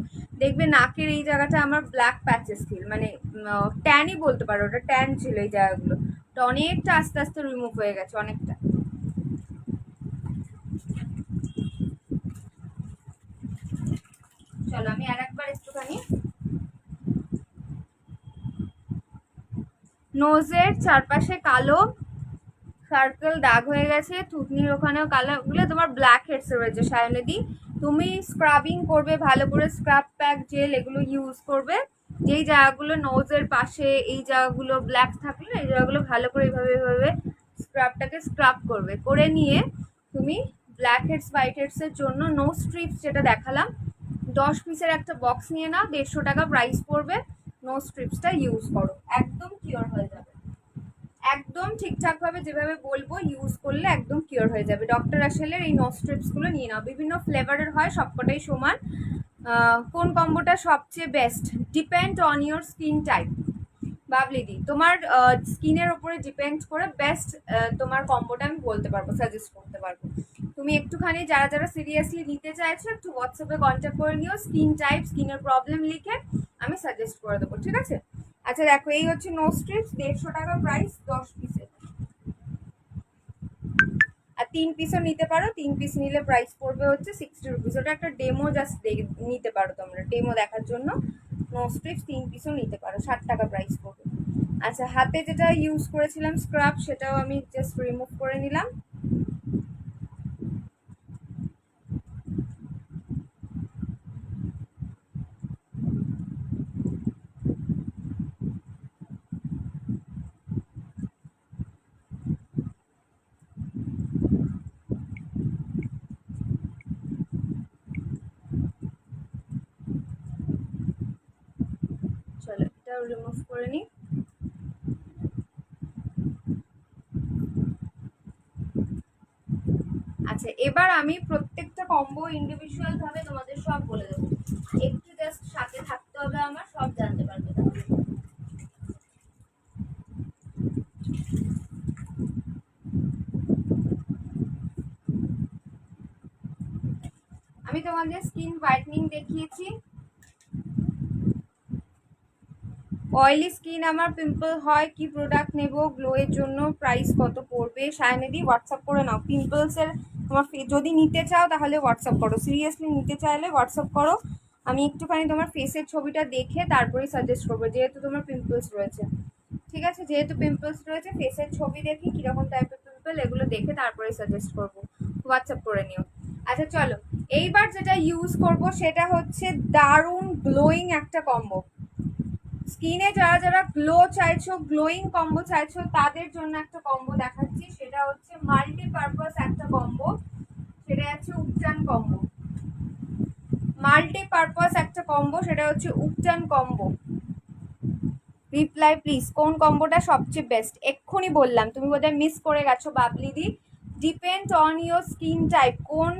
S1: দেখবে নাকের এই জায়গাটা আমার ব্ল্যাক প্যাচেস ছিল, মানে ট্যানই বলতে পারো, ওটা ট্যান ছিল এই জায়গাগুলো। তো অনেকটা আস্তে আস্তে রিমুভ হয়ে গেছে, অনেকটা। চলো আমি আর একবার একটুখানি নোজের চারপাশে কালো সার্কেল দাগ হয়ে গেছে, থুতনির ওখানেও কালো, ওগুলো তোমার ব্ল্যাক হেডস রয়েছে সায়নিদি। তুমি স্ক্রাবিং করবে ভালো করে, স্ক্রাব প্যাক জেল এগুলো ইউজ করবে। যেই জায়গাগুলো নোজের পাশে এই জায়গাগুলো ব্ল্যাক থাকলে, এই জায়গাগুলো ভালো করে এইভাবে এইভাবে স্ক্রাবটাকে স্ক্রাব করবে। করে নিয়ে তুমি ব্ল্যাক হেডস হোয়াইট হেডসের জন্য নো স্ট্রিপস যেটা দেখালাম, 10 পিসের একটা বক্স নিয়ে নাও, 150 টাকা প্রাইস পড়বে। নো স্ট্রিপসটা ইউজ করো, একদম কিওর হয়ে যাবে। একদম ঠিকঠাকভাবে যেভাবে বলবো ইউজ করলে একদম কিওর হয়ে যাবে। ডক্টর আসলের এই নো স্ট্রিপসগুলো নিয়ে নাও, বিভিন্ন ফ্লেভারের হয়, সবকটাই সমান। কোন কম্বোটা সবচেয়ে best depend on your skin type. বাবলিদি, তোমার স্কিনের ওপরে ডিপেন্ড করে বেস্ট তোমার কম্বোটা আমি বলতে পারবো, সাজেস্ট করতে পারবো। তুমি একটুখানি যারা যারা সিরিয়াসলি নিতে চাইছো, একটু হোয়াটসঅ্যাপে কন্ট্যাক্ট করে নিও, স্কিন টাইপ স্কিনের প্রবলেম লিখে আমি সাজেস্ট করে দেবো, ঠিক আছে? আচ্ছা দেখো, এই হচ্ছে নো স্ট্রিপস, 150 টাকা প্রাইস 10 পিসের। আর 3 পিসও নিতে পারো, 3 পিস নিলে প্রাইস পড়বে হচ্ছে 60 রুপিস। ওটা একটা ডেমো জাস্ট নিতে পারো তোমরা, ডেমো দেখার জন্য। নো স্ট্রিপস 3 পিসও নিতে পারো, 60 টাকা প্রাইস পড়বে। আচ্ছা, হাতে যেটা ইউজ করেছিলাম স্ক্রাব, সেটাও আমি জাস্ট রিমুভ করে নিলাম। চলো এটাও রিমুভ করে নিই। আচ্ছা, এবার আমি প্রত্যেকটা কম্বো ইন্ডিভিজুয়াল ভাবে তোমাদের সব বলে দেবো, একটু জাস্ট সাথে থাকতে হবে, আমার সব জানতে পারবে তাহলে। আমি তোমাদের স্কিন হোয়াইটনিং দেখিয়েছি। অয়েলি স্কিন আমার, পিম্পল হয়, কি প্রোডাক্ট নেব, গ্লো এর জন্য প্রাইস কত পড়বে, সায়নিদি হোয়াটসঅ্যাপ করে নাও। পিম্পলসের তোমার যদি নিতে চাও তাহলে হোয়াটসঅ্যাপ করো, সিরিয়াসলি নিতে চাইলে হোয়াটসঅ্যাপ করো। আমি একটুখানি তোমার ফেসের ছবিটা দেখে তারপরেই সাজেস্ট করবো, যেহেতু তোমার পিম্পলস রয়েছে, ঠিক আছে? যেহেতু পিম্পলস রয়েছে, ফেসের ছবি দেখি কীরকম টাইপের পিম্পল, এগুলো দেখে তারপরেই সাজেস্ট করবো, হোয়াটসঅ্যাপ করে নিও। আচ্ছা চলো, এইবার যেটা ইউজ করব সেটা হচ্ছে দারুণ গ্লোয়িং একটা কম্বো। স্কিনে যারা যারা গ্লো চাইছো, গ্লোয়িং কম্বো চাইছো, তাদের জন্য একটা কম্বো দেখাচ্ছি। সেটা হচ্ছে মাল্টিপারপাস একটা কম্বো, সেটা হচ্ছে উপটান কম্বো। মাল্টিপারপাস একটা কম্বো, সেটা হচ্ছে উপটান কম্বো। রিপ্লাই প্লিজ, কোন কম্বোটা সবচেয়ে বেস্ট? এক্ষুনি বললাম, তুমি বোধহয় মিস করে গেছো Babli di. Depend on your skin type, কোন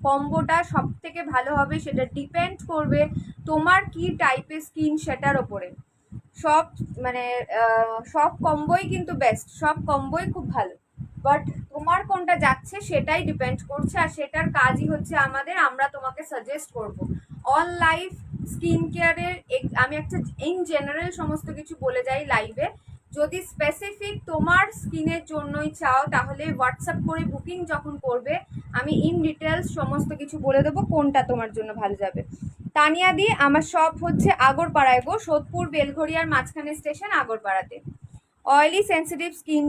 S1: কম্বোটা সব থেকে ভালো হবে সেটা ডিপেন্ড করবে তোমার কি টাইপের স্কিন সেটার ওপরে। সব মানে সব কম্বোই কিন্তু বেস্ট, সব কম্বোই খুব ভালো, বাট তোমার কোনটা যাচ্ছে সেটাই ডিপেন্ড করছে। আর সেটার কাজই হচ্ছে আমাদের, আমরা তোমাকে সাজেস্ট করব। অল লাইফ স্কিন কেয়ারের আমি একটা ইন জেনারেল সমস্ত কিছু বলে যাই লাইভে। যদি স্পেসিফিক তোমার স্কিনের জন্যই চাও তাহলে হোয়াটসঅ্যাপ করে বুকিং যখন করবে আমি ইন ডিটেলস সমস্ত কিছু বলে দেবো কোনটা তোমার জন্য ভালো যাবে। তানিয়া দি, আমার শপ হচ্ছে আগরপাড়ায় গো, সোদপুর বেলঘড়িয়ার মাঝখানে স্টেশন আগরপাড়াতে। অয়েলি সেন্সিটিভ স্কিন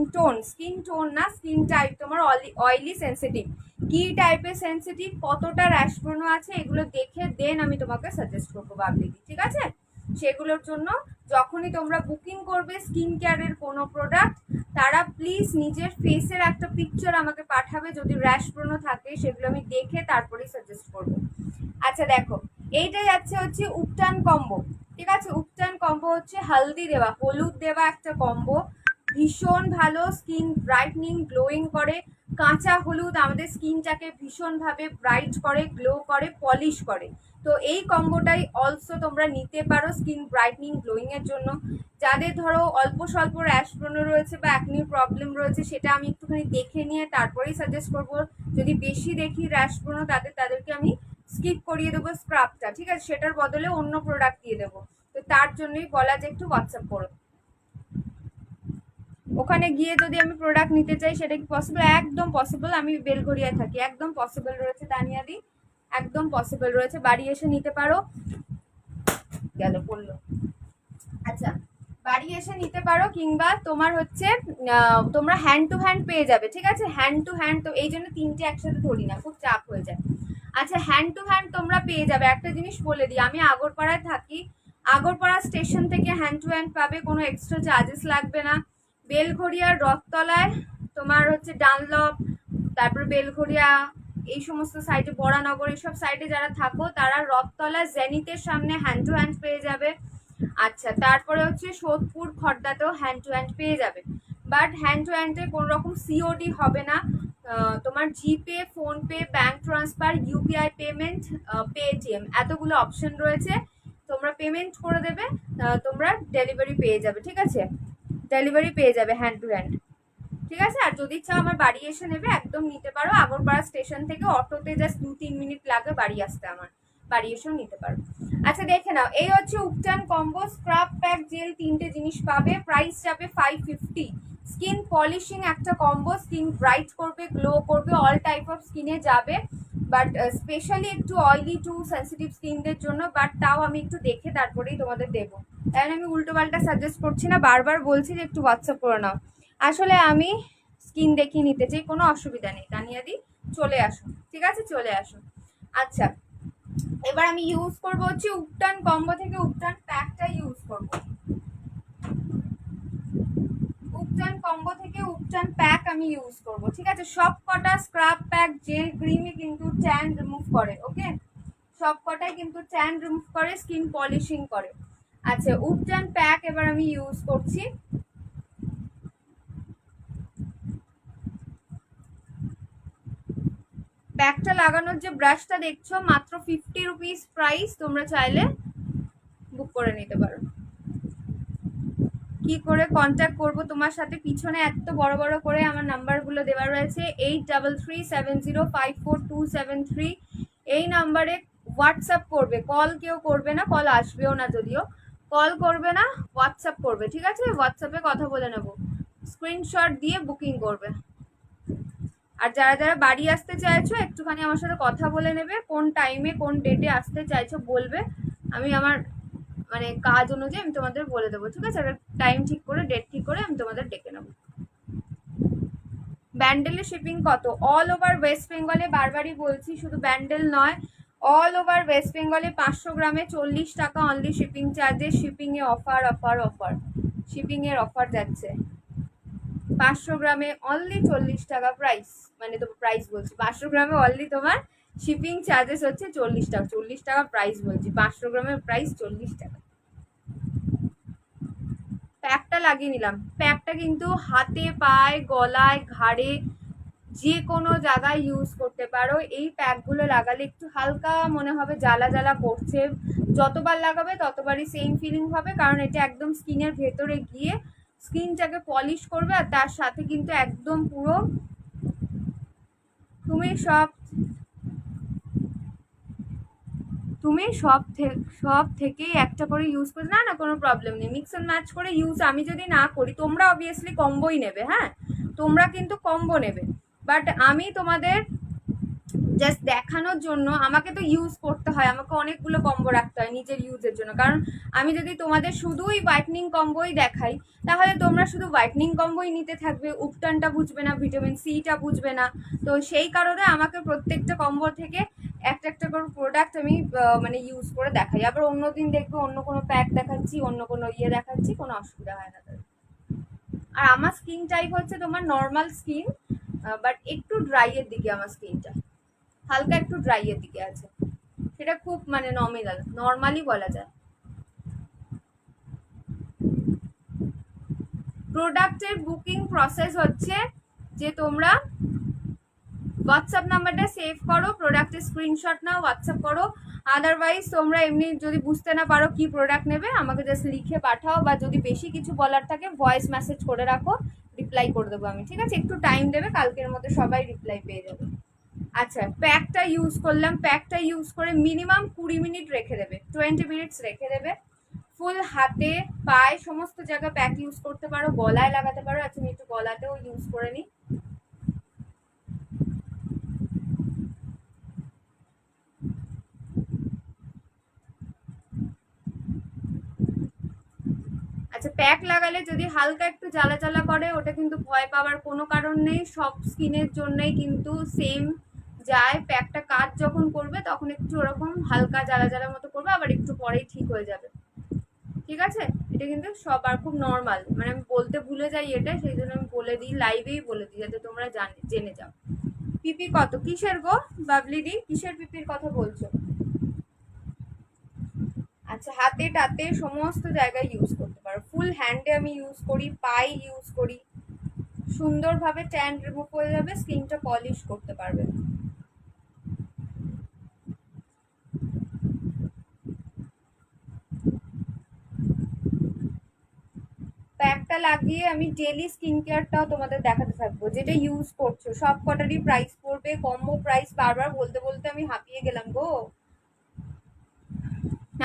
S1: টোন না, স্কিন টাইপ তোমার অয়েলি সেন্সিটিভ। কি টাইপের সেন্সিটিভ, কতটা র্যাশ ব্রণ আছে, এগুলো দেখে দেন আমি তোমাকে সাজেস্ট করবো বাবলি, ঠিক আছে? সেগুলোর জন্য যখনই তোমরা বুকিং করবে স্কিন কেয়ারের কোনো প্রোডাক্ট, তারা প্লিজ নিজের ফেসের একটা পিকচার আমাকে পাঠাবে, যদি র্যাশ ব্রণ থাকে সেগুলো আমি দেখে তারপরেই সাজেস্ট করবো। আচ্ছা দেখো, এইটা যাচ্ছে হচ্ছে উপটান কম্বো, ঠিক আছে? উপটান কম্বো হচ্ছে হলদি দেওয়া, হলুদ দেওয়া একটা কম্বো, ভীষণ ভালো, স্কিন ব্রাইটনিং গ্লোয়িং করে। কাঁচা হলুদ আমাদের স্কিনটাকে ভীষণভাবে ব্রাইট করে, গ্লো করে, পলিশ করে। তো এই কম্বোটাই অলসো তোমরা নিতে পারো স্কিন ব্রাইটনিং গ্লোয়িং এর জন্য। যাদের ধরো অল্প স্বল্প র্যাশ ব্রণ রয়েছে বা অ্যাকনির প্রবলেম রয়েছে, সেটা আমি একটুখানি দেখে নিয়ে তারপরেই সাজেস্ট করবো। যদি বেশি দেখি র্যাশ ব্রণ, তাদেরকে আমি স্কিপ করিয়ে দেবো স্ক্রাবটা, ঠিক আছে? সেটার বদলে অন্য প্রোডাক্ট দিয়ে দেবো। তো তার জন্যই বলা যে একটু হোয়াটসঅ্যাপ করো। ওখানে গিয়ে যদি আমি প্রোডাক্ট নিতে চাই সেটা কি পসিবল? একদম পসিবল, আমি বেলঘড়িয়ায় থাকি, একদম পসিবল রয়েছে তানিয়াদি, একদম পসিবল রয়েছে, বাড়ি এসে নিতে পারো। গেল পড়লো। আচ্ছা, বাড়ি এসে নিতে পারো, কিংবা তোমার হচ্ছে তোমরা হ্যান্ড টু হ্যান্ড পেয়ে যাবে, ঠিক আছে? হ্যান্ড টু হ্যান্ড, তো এই জন্য তিনটে একসাথে ধরি না, খুব চাপ হয়ে যায়। আচ্ছা, হ্যান্ড টু হ্যান্ড তোমরা পেয়ে যাবে। একটা জিনিস বলে দিই, আমি আগরপাড়ায় থাকি, আগরপাড়া স্টেশন থেকে হ্যান্ড টু হ্যান্ড পাবে, কোনো এক্সট্রা চার্জেস লাগবে না। বেলঘড়িয়ার রথতলায় তোমার হচ্ছে ডানলপ, তারপর বেলঘড়িয়া, এই সমস্ত সাইডে বরানগর, এইসব সাইডে যারা থাকো তারা রথতলা জেনিতের সামনে হ্যান্ড টু হ্যান্ড পেয়ে যাবে। আচ্ছা, তারপরে হচ্ছে সোদপুর খড়দাতেও হ্যান্ড টু হ্যান্ড পেয়ে যাবে, বাট হ্যান্ড টু হ্যান্ডে কোনো রকম সিওডি হবে না। তোমার GPay, PhonePe, bank transfer, UPI payment, Paytm, এতগুলো অপশন রয়েছে। তোমরা পেমেন্ট করে দেবে, তোমরা ডেলিভারি পেয়ে যাবে, ঠিক আছে? ডেলিভারি পেয়ে যাবে হ্যান্ড টু হ্যান্ড, ঠিক আছে? আর যদি চাও আমার বাড়ি এসে নেবে, একদম নিতে পারো। আগরপাড়া স্টেশন থেকে অটোতে জাস্ট 2-3 মিনিট লাগে বাড়ি আসতে, আমার বাড়ি এসেও নিতে পারো। আচ্ছা দেখে নাও, এই হচ্ছে উপটান কম্বো, স্ক্রাব প্যাক জেল, তিনটে জিনিস পাবে, প্রাইস যাবে 550। স্কিন পলিশিং একটা কম্বো, স্কিন ব্রাইট করবে, গ্লো করবে, অল টাইপ অফ স্কিনে যাবে, বাট স্পেশালি একটু অয়েলি টু সেন্সিটিভ স্কিনদের জন্য। বাট তাও আমি একটু দেখে তারপরেই তোমাদের দেবো, তাই আমি উল্টো পাল্টা সাজেস্ট করছি না, বারবার বলছি যে একটু হোয়াটসঅ্যাপ করে নাও। আসলে আমি স্কিন দেখিয়ে নিতে চাই, কোনো অসুবিধা নেই তানিয়াদি, চলে আসো, ঠিক আছে? চলে আসো। আচ্ছা, এবার আমি ইউজ করব হচ্ছে উপটান কম্বো থেকে উপটান প্যাকটা ইউজ করব। উপটান কম্বো থেকে উপটান প্যাক আমি ইউজ করব, ঠিক আছে? সব কটা স্ক্রাব প্যাক জেল ক্রিমই কিন্তু ট্যান রিমুভ করে, ওকে? সব কটাই কিন্তু ট্যান রিমুভ করে, স্কিন পলিশিং করে। আচ্ছা, উপটান প্যাক এবার আমি ইউজ করছি। প্যাকটা লাগানোর যে ব্রাশটা দেখছো, মাত্র 50 রুপিস প্রাইস, তোমরা চাইলে বুক করে নিতে পারো। কি করে কন্ট্যাক্ট করব তোমার সাথে? পিছনে এত বড় বড় করে আমার নাম্বারগুলো দেওয়া রয়েছে, 8337054273। এই নাম্বারে হোয়াটসঅ্যাপ করবে, কল কেউ করবে না, কল আসবেও না, যদিও কল করবে না, হোয়াটসঅ্যাপ করবে, ঠিক আছে? হোয়াটসঅ্যাপে কথা বলে নেব, স্ক্রিনশট দিয়ে বুকিং করবে। আর যারা যারা বাড়ি আসতে চাইছো একটুখানি আমার সাথে কথা বলে নেবে, কোন টাইমে কোন ডেটে আসতে চাইছো বলবে, আমি আমার মানে কাজ অনুযায়ী আমি তোমাদের বলে দেবো, ঠিক আছে? একটা টাইম ঠিক করে, ডেট ঠিক করে আমি তোমাদের ডেকে নেবো। ব্যান্ডেলের শিপিং কত? অল ওভার ওয়েস্ট বেঙ্গলে, বারবারই বলছি, শুধু ব্যান্ডেল নয়, অল ওভার ওয়েস্ট বেঙ্গলে 500 গ্রামে 40 টাকা অনলি শিপিং চার্জেস। শিপিং এ অফার অফার অফার, শিপিং এর অফার যাচ্ছে। 500 গ্রামে অনলি 40 টাকা প্রাইস, মানে তো প্রাইস বলছি, 500 গ্রামে অনলি তোমার শিপিং চার্জেস হচ্ছে 40 টাকা। 40 টাকা প্রাইস বলছি, 500 গ্রামের প্রাইস 40 টাকা। প্যাকটা লাগিয়ে নিলাম। প্যাকটা কিন্তু হাতে, পায়ে, গলায়, ঘাড়ে, যে কোনো জায়গায় ইউজ করতে পারো। এই প্যাকগুলো লাগালে একটু হালকা মনে হবে জ্বালা জ্বালা করছে, যতবার লাগাবে ততবারই সেম ফিলিং হবে, কারণ এটা একদম স্কিনের ভেতরে গিয়ে স্কিনটাকে পলিশ করবে, আর তার সাথে কিন্তু একদম পুরো তুমি সব থেকেই একটা করে ইউজ করে, না কোনো প্রবলেম নেই, মিক্স অ্যান্ড ম্যাচ করে ইউজ। আমি যদি না করি, তোমরা অবভিয়াসলি কম্বোই নেবে, হ্যাঁ তোমরা কিন্তু কম্বো নেবে, বাট আমি তোমাদের জাস্ট দেখানোর জন্য, আমাকে তো ইউজ করতে হয়, আমাকে অনেকগুলো কম্বো রাখতে হয় নিজের ইউজের জন্য, কারণ আমি যদি তোমাদের শুধুই হোয়াইটনিং কম্বোই দেখাই, তাহলে তোমরা শুধু হোয়াইটনিং কম্বোই নিতে থাকবে, উপটানটা বুঝবে না, ভিটামিন সিটা বুঝবে না। তো সেই কারণে আমাকে প্রত্যেকটা কম্বো থেকে একটা একটা করে প্রোডাক্ট আমি মানে ইউজ করে দেখাই। আবার অন্যদিন দেখবে অন্য কোনো প্যাক দেখাচ্ছি, অন্য কোনো দেখাচ্ছি, কোনো অসুবিধা হয় না। আর আমার স্কিন টাইপ হচ্ছে তোমার নর্মাল স্কিন, বাট একটু ড্রাই এর দিকে, আমার স্কিনটা হালকা একটু ড্রাই এর দিকে আছে, সেটা খুব মানে নমিনাল, নর্মালি বলা যায়। প্রোডাক্টের বুকিং প্রসেস হচ্ছে যে তোমরা হোয়াটসঅ্যাপ নাম্বারটা সেভ করো, প্রোডাক্টের স্ক্রিনশট নাও, হোয়াটসঅ্যাপ করো। আদারওয়াইজ তোমরা এমনি যদি বুঝতে না পারো কি প্রোডাক্ট নেবে, আমাকে জাস্ট লিখে পাঠাও, বা যদি বেশি কিছু বলার থাকে ভয়েস মেসেজ করে রাখো, রিপ্লাই করে দেবো আমি, ঠিক আছে? একটু টাইম দেবে, কালকের মধ্যে সবাই রিপ্লাই পেয়ে যাবে। আচ্ছা, প্যাকটা ইউজ করলাম, প্যাকটা ইউজ করে মিনিমাম 20 মিনিট রেখে দেবে, 20 মিনিটস রেখে দেবে। ফুল হাতে, পায়ে, সমস্ত জায়গায় প্যাক ইউজ করতে পারো, গলায় লাগাতে পারো। আচ্ছা, আমি একটু গলাতেও ইউজ করে নিই। আচ্ছা, প্যাক লাগালে যদি হালকা একটু জ্বালা জ্বালা করে, ওটা কিন্তু ভয় পাওয়ার কোনো কারণ নেই, সব স্কিনের জন্যই কিন্তু সেম যায়। প্যাকটা কাজ যখন করবে তখন একটু ওরকম হালকা জ্বালা জ্বালার মতো করবে, আবার একটু পরেই ঠিক হয়ে যাবে, ঠিক আছে? এটা কিন্তু সবার খুব নর্মাল, মানে আমি বলতে ভুলে যাই এটা, সেই জন্য আমি বলে দিই, লাইভেই বলে দিই, যাতে তোমরা জেনে যাও। পিপি কত? কিসের গো বাবলি দি, কিসের পিপির কথা বলছো? আচ্ছা, হাতে টাতে সমস্ত জায়গায় ইউজ করতে পারো। ফুল হ্যান্ডে আমি ইউজ করি, পায়ে ইউজ করি, সুন্দরভাবে ট্যান রিমুভ হয়ে যাবে, স্কিনটা পলিশ করতে পারবে। প্যাকটা লাগিয়ে আমি ডেলি স্কিন কেয়ারটাও তোমাদের দেখাতে থাকবো, যেটা ইউজ করছো সব কটারই প্রাইস পড়বে, কম্বো প্রাইস। বারবার বলতে বলতে আমি হাঁপিয়ে গেলাম গো।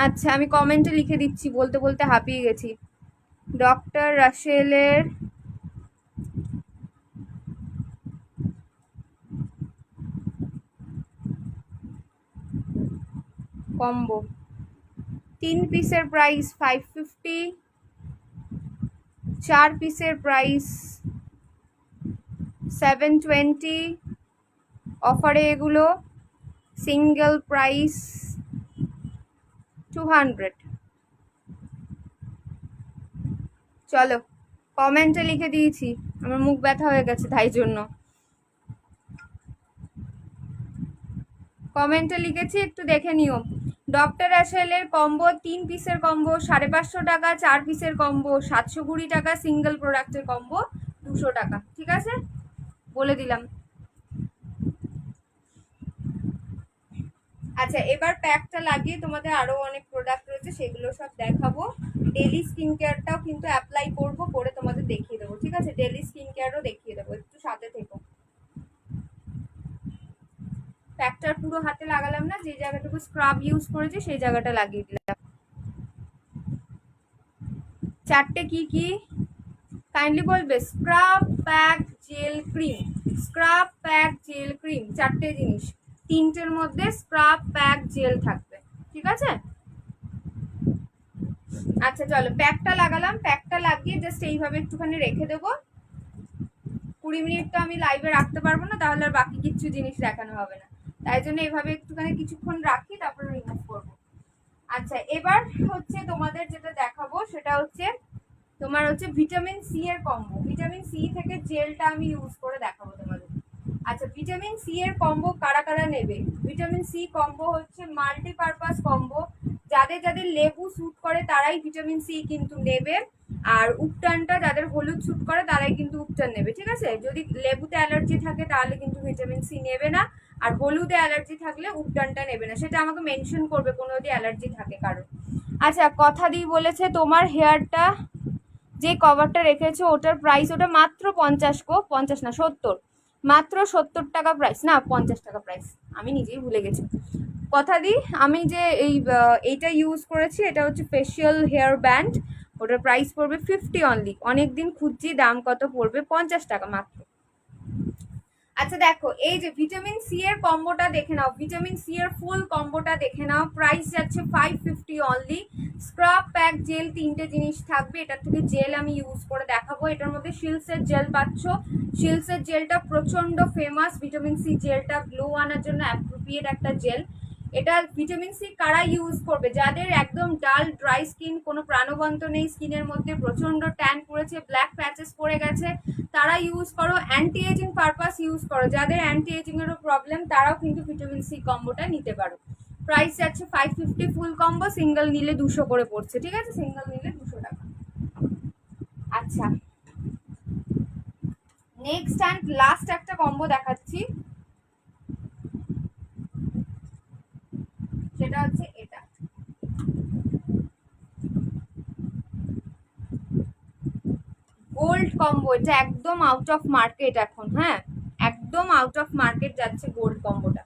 S1: আচ্ছা, আমি কমেন্টে লিখে দিচ্ছি, বলতে বলতে হাঁপিয়ে গেছি। ডক্টর রাসেলের কম্বো 3 পিসের প্রাইস 550, 4 পিসের প্রাইস 720, অফারে এগুলো সিঙ্গেল প্রাইস 200। চলো, কমেন্টে লিখে দিয়েছি, আমার মুখ ব্যথা হয়ে গেছে তাই জন্য কমেন্টে লিখেছি, একটু দেখে নিও। ডক্টর অ্যাশেলের কম্বো 3 পিসের কম্বো 550 টাকা, 4 পিসের কম্বো 720 টাকা, সিঙ্গেল প্রোডাক্টের কম্বো 200 টাকা, ঠিক আছে? বলে দিলাম। আচ্ছা, এবার প্যাকটা লাগিয়ে তোমাদের আরো অনেক প্রোডাক্ট রয়েছে, সেগুলো সব দেখাবো। ডেলি স্কিন কেয়ারটাও কিন্তু অ্যাপ্লাই করবো, করে তোমাদের দেখিয়ে দেবো, ঠিক আছে? ডেলি স্কিন কেয়ারও দেখিয়ে দেবো, একটু সাথে থেকো। প্যাকটার পুরো হাতে লাগালাম না, যে জায়গাটুকু স্ক্রাব ইউজ করেছি সেই জায়গাটা লাগিয়ে দিলাম। চারটে কি কি কাইন্ডলি বলবে? Scrub, pack, gel, cream. Scrub, pack, gel, cream, চারটে জিনিস, তিনটের মধ্যে স্ক্রাব, প্যাক, জেল থাকবে, ঠিক আছে? আচ্ছা চলো, প্যাকটা লাগালাম, প্যাকটা লাগিয়ে জাস্ট এইভাবে একটুখানি রেখে দেবো। 20 মিনিট তো আমি লাইভে রাখতে পারবো না, তাহলে আর বাকি কিছু জিনিস দেখানো হবে না। তাই জন্য এভাবে একটুখানি কিছুক্ষণ রাখি, তারপরে রিমুভ করবো। আচ্ছা, এবার হচ্ছে তোমাদের যেটা দেখাবো সেটা হচ্ছে তোমার হচ্ছে ভিটামিন সি এর কম্বো। ভিটামিন সি থেকে জেলটা আমি ইউজ করে দেখাবো তোমাদের। আচ্ছা, ভিটামিন সি এর কম্বো কারা কারা নেবে? ভিটামিন সি কম্বো হচ্ছে মাল্টিপারপাস কম্বো। যাদের যাদের লেবু স্যুট করে তারাই ভিটামিন সি কিন্তু নেবে, আর উপটানটা যাদের হলুদ স্যুট করে তারাই কিন্তু উপটান নেবে, ঠিক আছে? যদি লেবুতে অ্যালার্জি থাকে তাহলে কিন্তু ভিটামিন সি নেবে না, আর হলুদে অ্যালার্জি থাকলে উপটানটা নেবে না। সেটা আমাকে মেনশন করবে কোনো যদি অ্যালার্জি থাকে কারণ। আচ্ছা, কথা দিয়ে বলেছে তোমার হেয়ারটা যে কভারটা রেখেছো ওটার প্রাইস, ওটা মাত্র 50 গো, 50 না 70, মাত্র 70 টাকা প্রাইস, না 50 টাকা প্রাইস, আমি নিজেই ভুলে গেছি। কথা দিই, আমি যে এইটা ইউজ করেছি এটা হচ্ছে ফেশিয়াল হেয়ার ব্যান্ড, ওটার প্রাইস পড়বে 50 অনলি। অনেকদিন খুঁজছি দাম কত পড়বে, 50 টাকা মাত্র। আচ্ছা দেখো, এই যে ভিটামিন সি এর কম্বোটা দেখে নাও, ভিটামিন সি এর ফুল কম্বোটা দেখে নাও, প্রাইস যাচ্ছে 550 অনলি। স্ক্রাব, প্যাক, জেল তিনটে জিনিস থাকবে। এটার থেকে জেল আমি ইউজ করে দেখাবো। এটার মধ্যে শিলসের জেল পাচ্ছ। শিলসের জেলটা প্রচন্ড ফেমাস, ভিটামিন সি জেলটা গ্লো আনার জন্য অ্যাপ্রোপ্রিয়েট একটা জেল। এটা ভিটামিন সি কারা ইউজ করবে? যাদের একদম ডাল ড্রাই স্কিন, কোনো প্রাণবন্ত নেই স্কিনের মধ্যে, প্রচন্ড ট্যান পড়েছে, ব্ল্যাক প্যাচেস পড়ে গেছে, তারা ইউজ করো। অ্যান্টি এজিং পারপাস ইউজ করো, যাদের অ্যান্টি এজিং এরও প্রবলেম তারাও কিন্তু ভিটামিন সি কম্বোটা নিতে পারো। প্রাইস যাচ্ছে 550 ফুল কম্বো, সিঙ্গেল নিলে 200 করে পড়ছে, ঠিক আছে? সিঙ্গেল নিলে 200 টাকা। আচ্ছা, নেক্সট অ্যান্ড লাস্ট একটা কম্বো দেখাচ্ছি, সেটা হচ্ছে এটা। গোল্ড কম্বো, এটা একদম আউট অফ মার্কেট এখন, হ্যাঁ একদম আউট অফ মার্কেট যাচ্ছে গোল্ড কম্বোটা।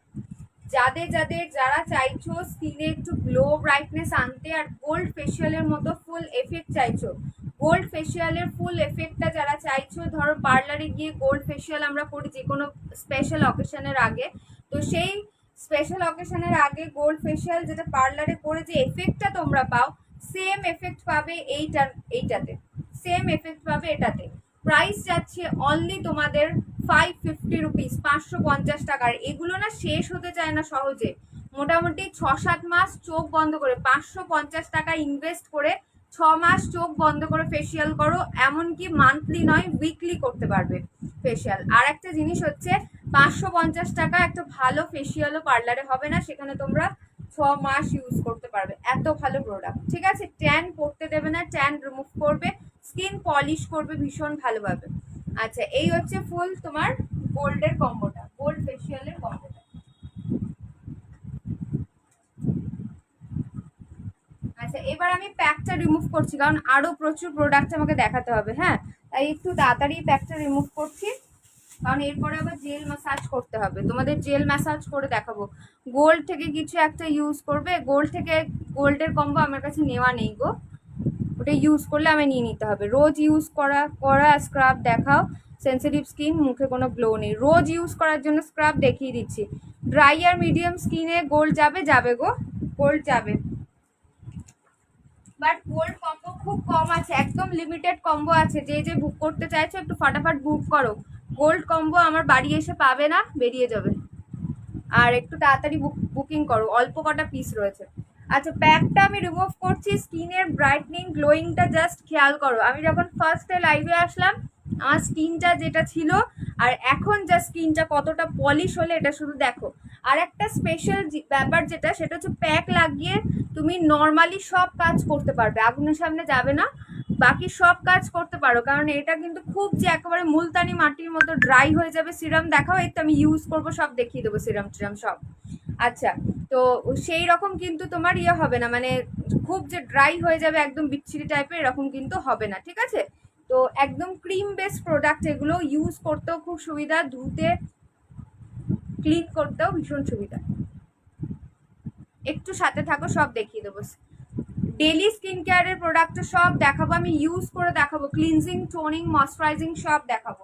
S1: যাদের যাদের যারা চাইছো স্কিনে একটু গ্লো ব্রাইটনেস আনতে আর গোল্ড ফেশিয়ালের মতো ফুল এফেক্ট চাইছো, গোল্ড ফেশিয়ালের ফুল এফেক্টটা যারা চাইছো, ধরো পার্লারে গিয়ে গোল্ড ফেশিয়াল আমরা করি যে কোনো স্পেশাল অকেশনের আগে, তো সেই স্পেশাল অকেশনের আগে গোল্ড ফেশিয়াল যেটা পার্লারে করে যে এফেক্টটা তোমরা পাও, সেম এফেক্ট পাবে এইটাতে, সেম এফেক্ট পাবে এটাতে। প্রাইস যাচ্ছে অনলি তোমাদের 550 রুপিস, 550 টাকার। এগুলো না শেষ হতে চায় না সহজে, মোটামুটি 6-7 মাস চোখ বন্ধ করে 550 টাকা ইনভেস্ট করে 6 মাস চোখ বন্ধ করে ফেসিয়াল করো, এমনকি মান্থলি নয় উইকলি করতে পারবে ফেসিয়াল। আর একটা জিনিস হচ্ছে 550 টাকা একটা ভালো ফেসিয়ালও পার্লারে হবে না, সেখানে তোমরা 6 মাস ইউজ করতে পারবে, এত ভালো প্রোডাক্ট, ঠিক আছে? ট্যান পড়তে দেবে না, ট্যান রিমুভ করবে, স্কিন পলিশ করবে ভীষণ ভালোভাবে। আচ্ছা, এই হচ্ছে ফুল তোমার গোল্ডের কম্বোটা, গোল্ড ফেসিয়ালের কম্বোটা। আচ্ছা, এবার আমি প্যাকটা রিমুভ করছি কারণ আরো প্রচুর প্রোডাক্ট আমাকে দেখাতে হবে, হ্যাঁ তাই একটু তাড়াতাড়ি প্যাকটা রিমুভ করছি, কারণ এরপরে আবার জেল ম্যাসাজ করতে হবে, তোমাদের জেল ম্যাসাজ করে দেখাবো। গোল্ড থেকে কিছু একটা ইউজ করবে, গোল্ড থেকে গোল্ডের কম্বো আমার কাছে নেওয়া নেই গো, ওটা ইউজ করলে আমি নিয়ে নিতে হবে। রোজ ইউজ করা স্ক্রাব দেখাও, সেন্সিটিভ স্কিন, মুখে কোনো গ্লো নেই, রোজ ইউজ করার জন্য স্ক্রাব দেখিয়ে দিচ্ছি। ড্রাই আর মিডিয়াম স্কিনে গোল্ড যাবে গো, গোল্ড যাবে, বাট গোল্ড কম্বো খুব কম আছে, একদম লিমিটেড কম্বো আছে। যে যে বুক করতে চাইছো একটু ফাটাফাট বুক করো, গোল্ড কম্বো আমার বাড়ি এসে পাবে না, বেরিয়ে যাবে, আর একটু তাড়াতাড়ি বুকিং করো, অল্প কটা পিস রয়েছে। আচ্ছা, প্যাকটা আমি রিমুভ করছি, স্কিনের ব্রাইটনিং গ্লোয়িংটা জাস্ট খেয়াল করো। আমি যখন ফার্স্টে লাইভে আসলাম আমার স্কিনটা যেটা ছিল আর এখন যা স্কিনটা কতটা পলিশ হলে এটা শুধু দেখো। আর একটা স্পেশাল ব্যাপার যেটা, সেটা হচ্ছে প্যাক লাগিয়ে তুমি নর্মালি সব কাজ করতে পারবে, আগুনের সামনে যাবে না, বাকি সব কাজ করতে পারো, কারণ এটা কিন্তু খুব যে একেবারে মুলতানি মাটির মতো ড্রাই হয়ে যাবে। সিরাম দেখাও, এই তো আমি ইউজ করবো, সব দেখিয়ে দেবো সিরাম টিরাম সব। আচ্ছা, তো সেই রকম কিন্তু তোমার ইয়ে হবে না, মানে খুব যে ড্রাই হয়ে যাবে একদম বিচ্ছিরি টাইপের এরকম কিন্তু হবে না, ঠিক আছে? তো একদম ক্রিম বেসড প্রোডাক্ট, এগুলো ইউজ করতেও খুব সুবিধা, ধুতে ক্লিন করতেও ভীষণ সুবিধা। একটু সাথে থাকো, সব দেখিয়ে দেবো। ডেলি স্কিন কেয়ারের প্রোডাক্ট সব দেখাবো, আমি ইউজ করে দেখাবো, ক্লিনজিং, টোনিং, ময়শ্চারাইজিং সব দেখাবো।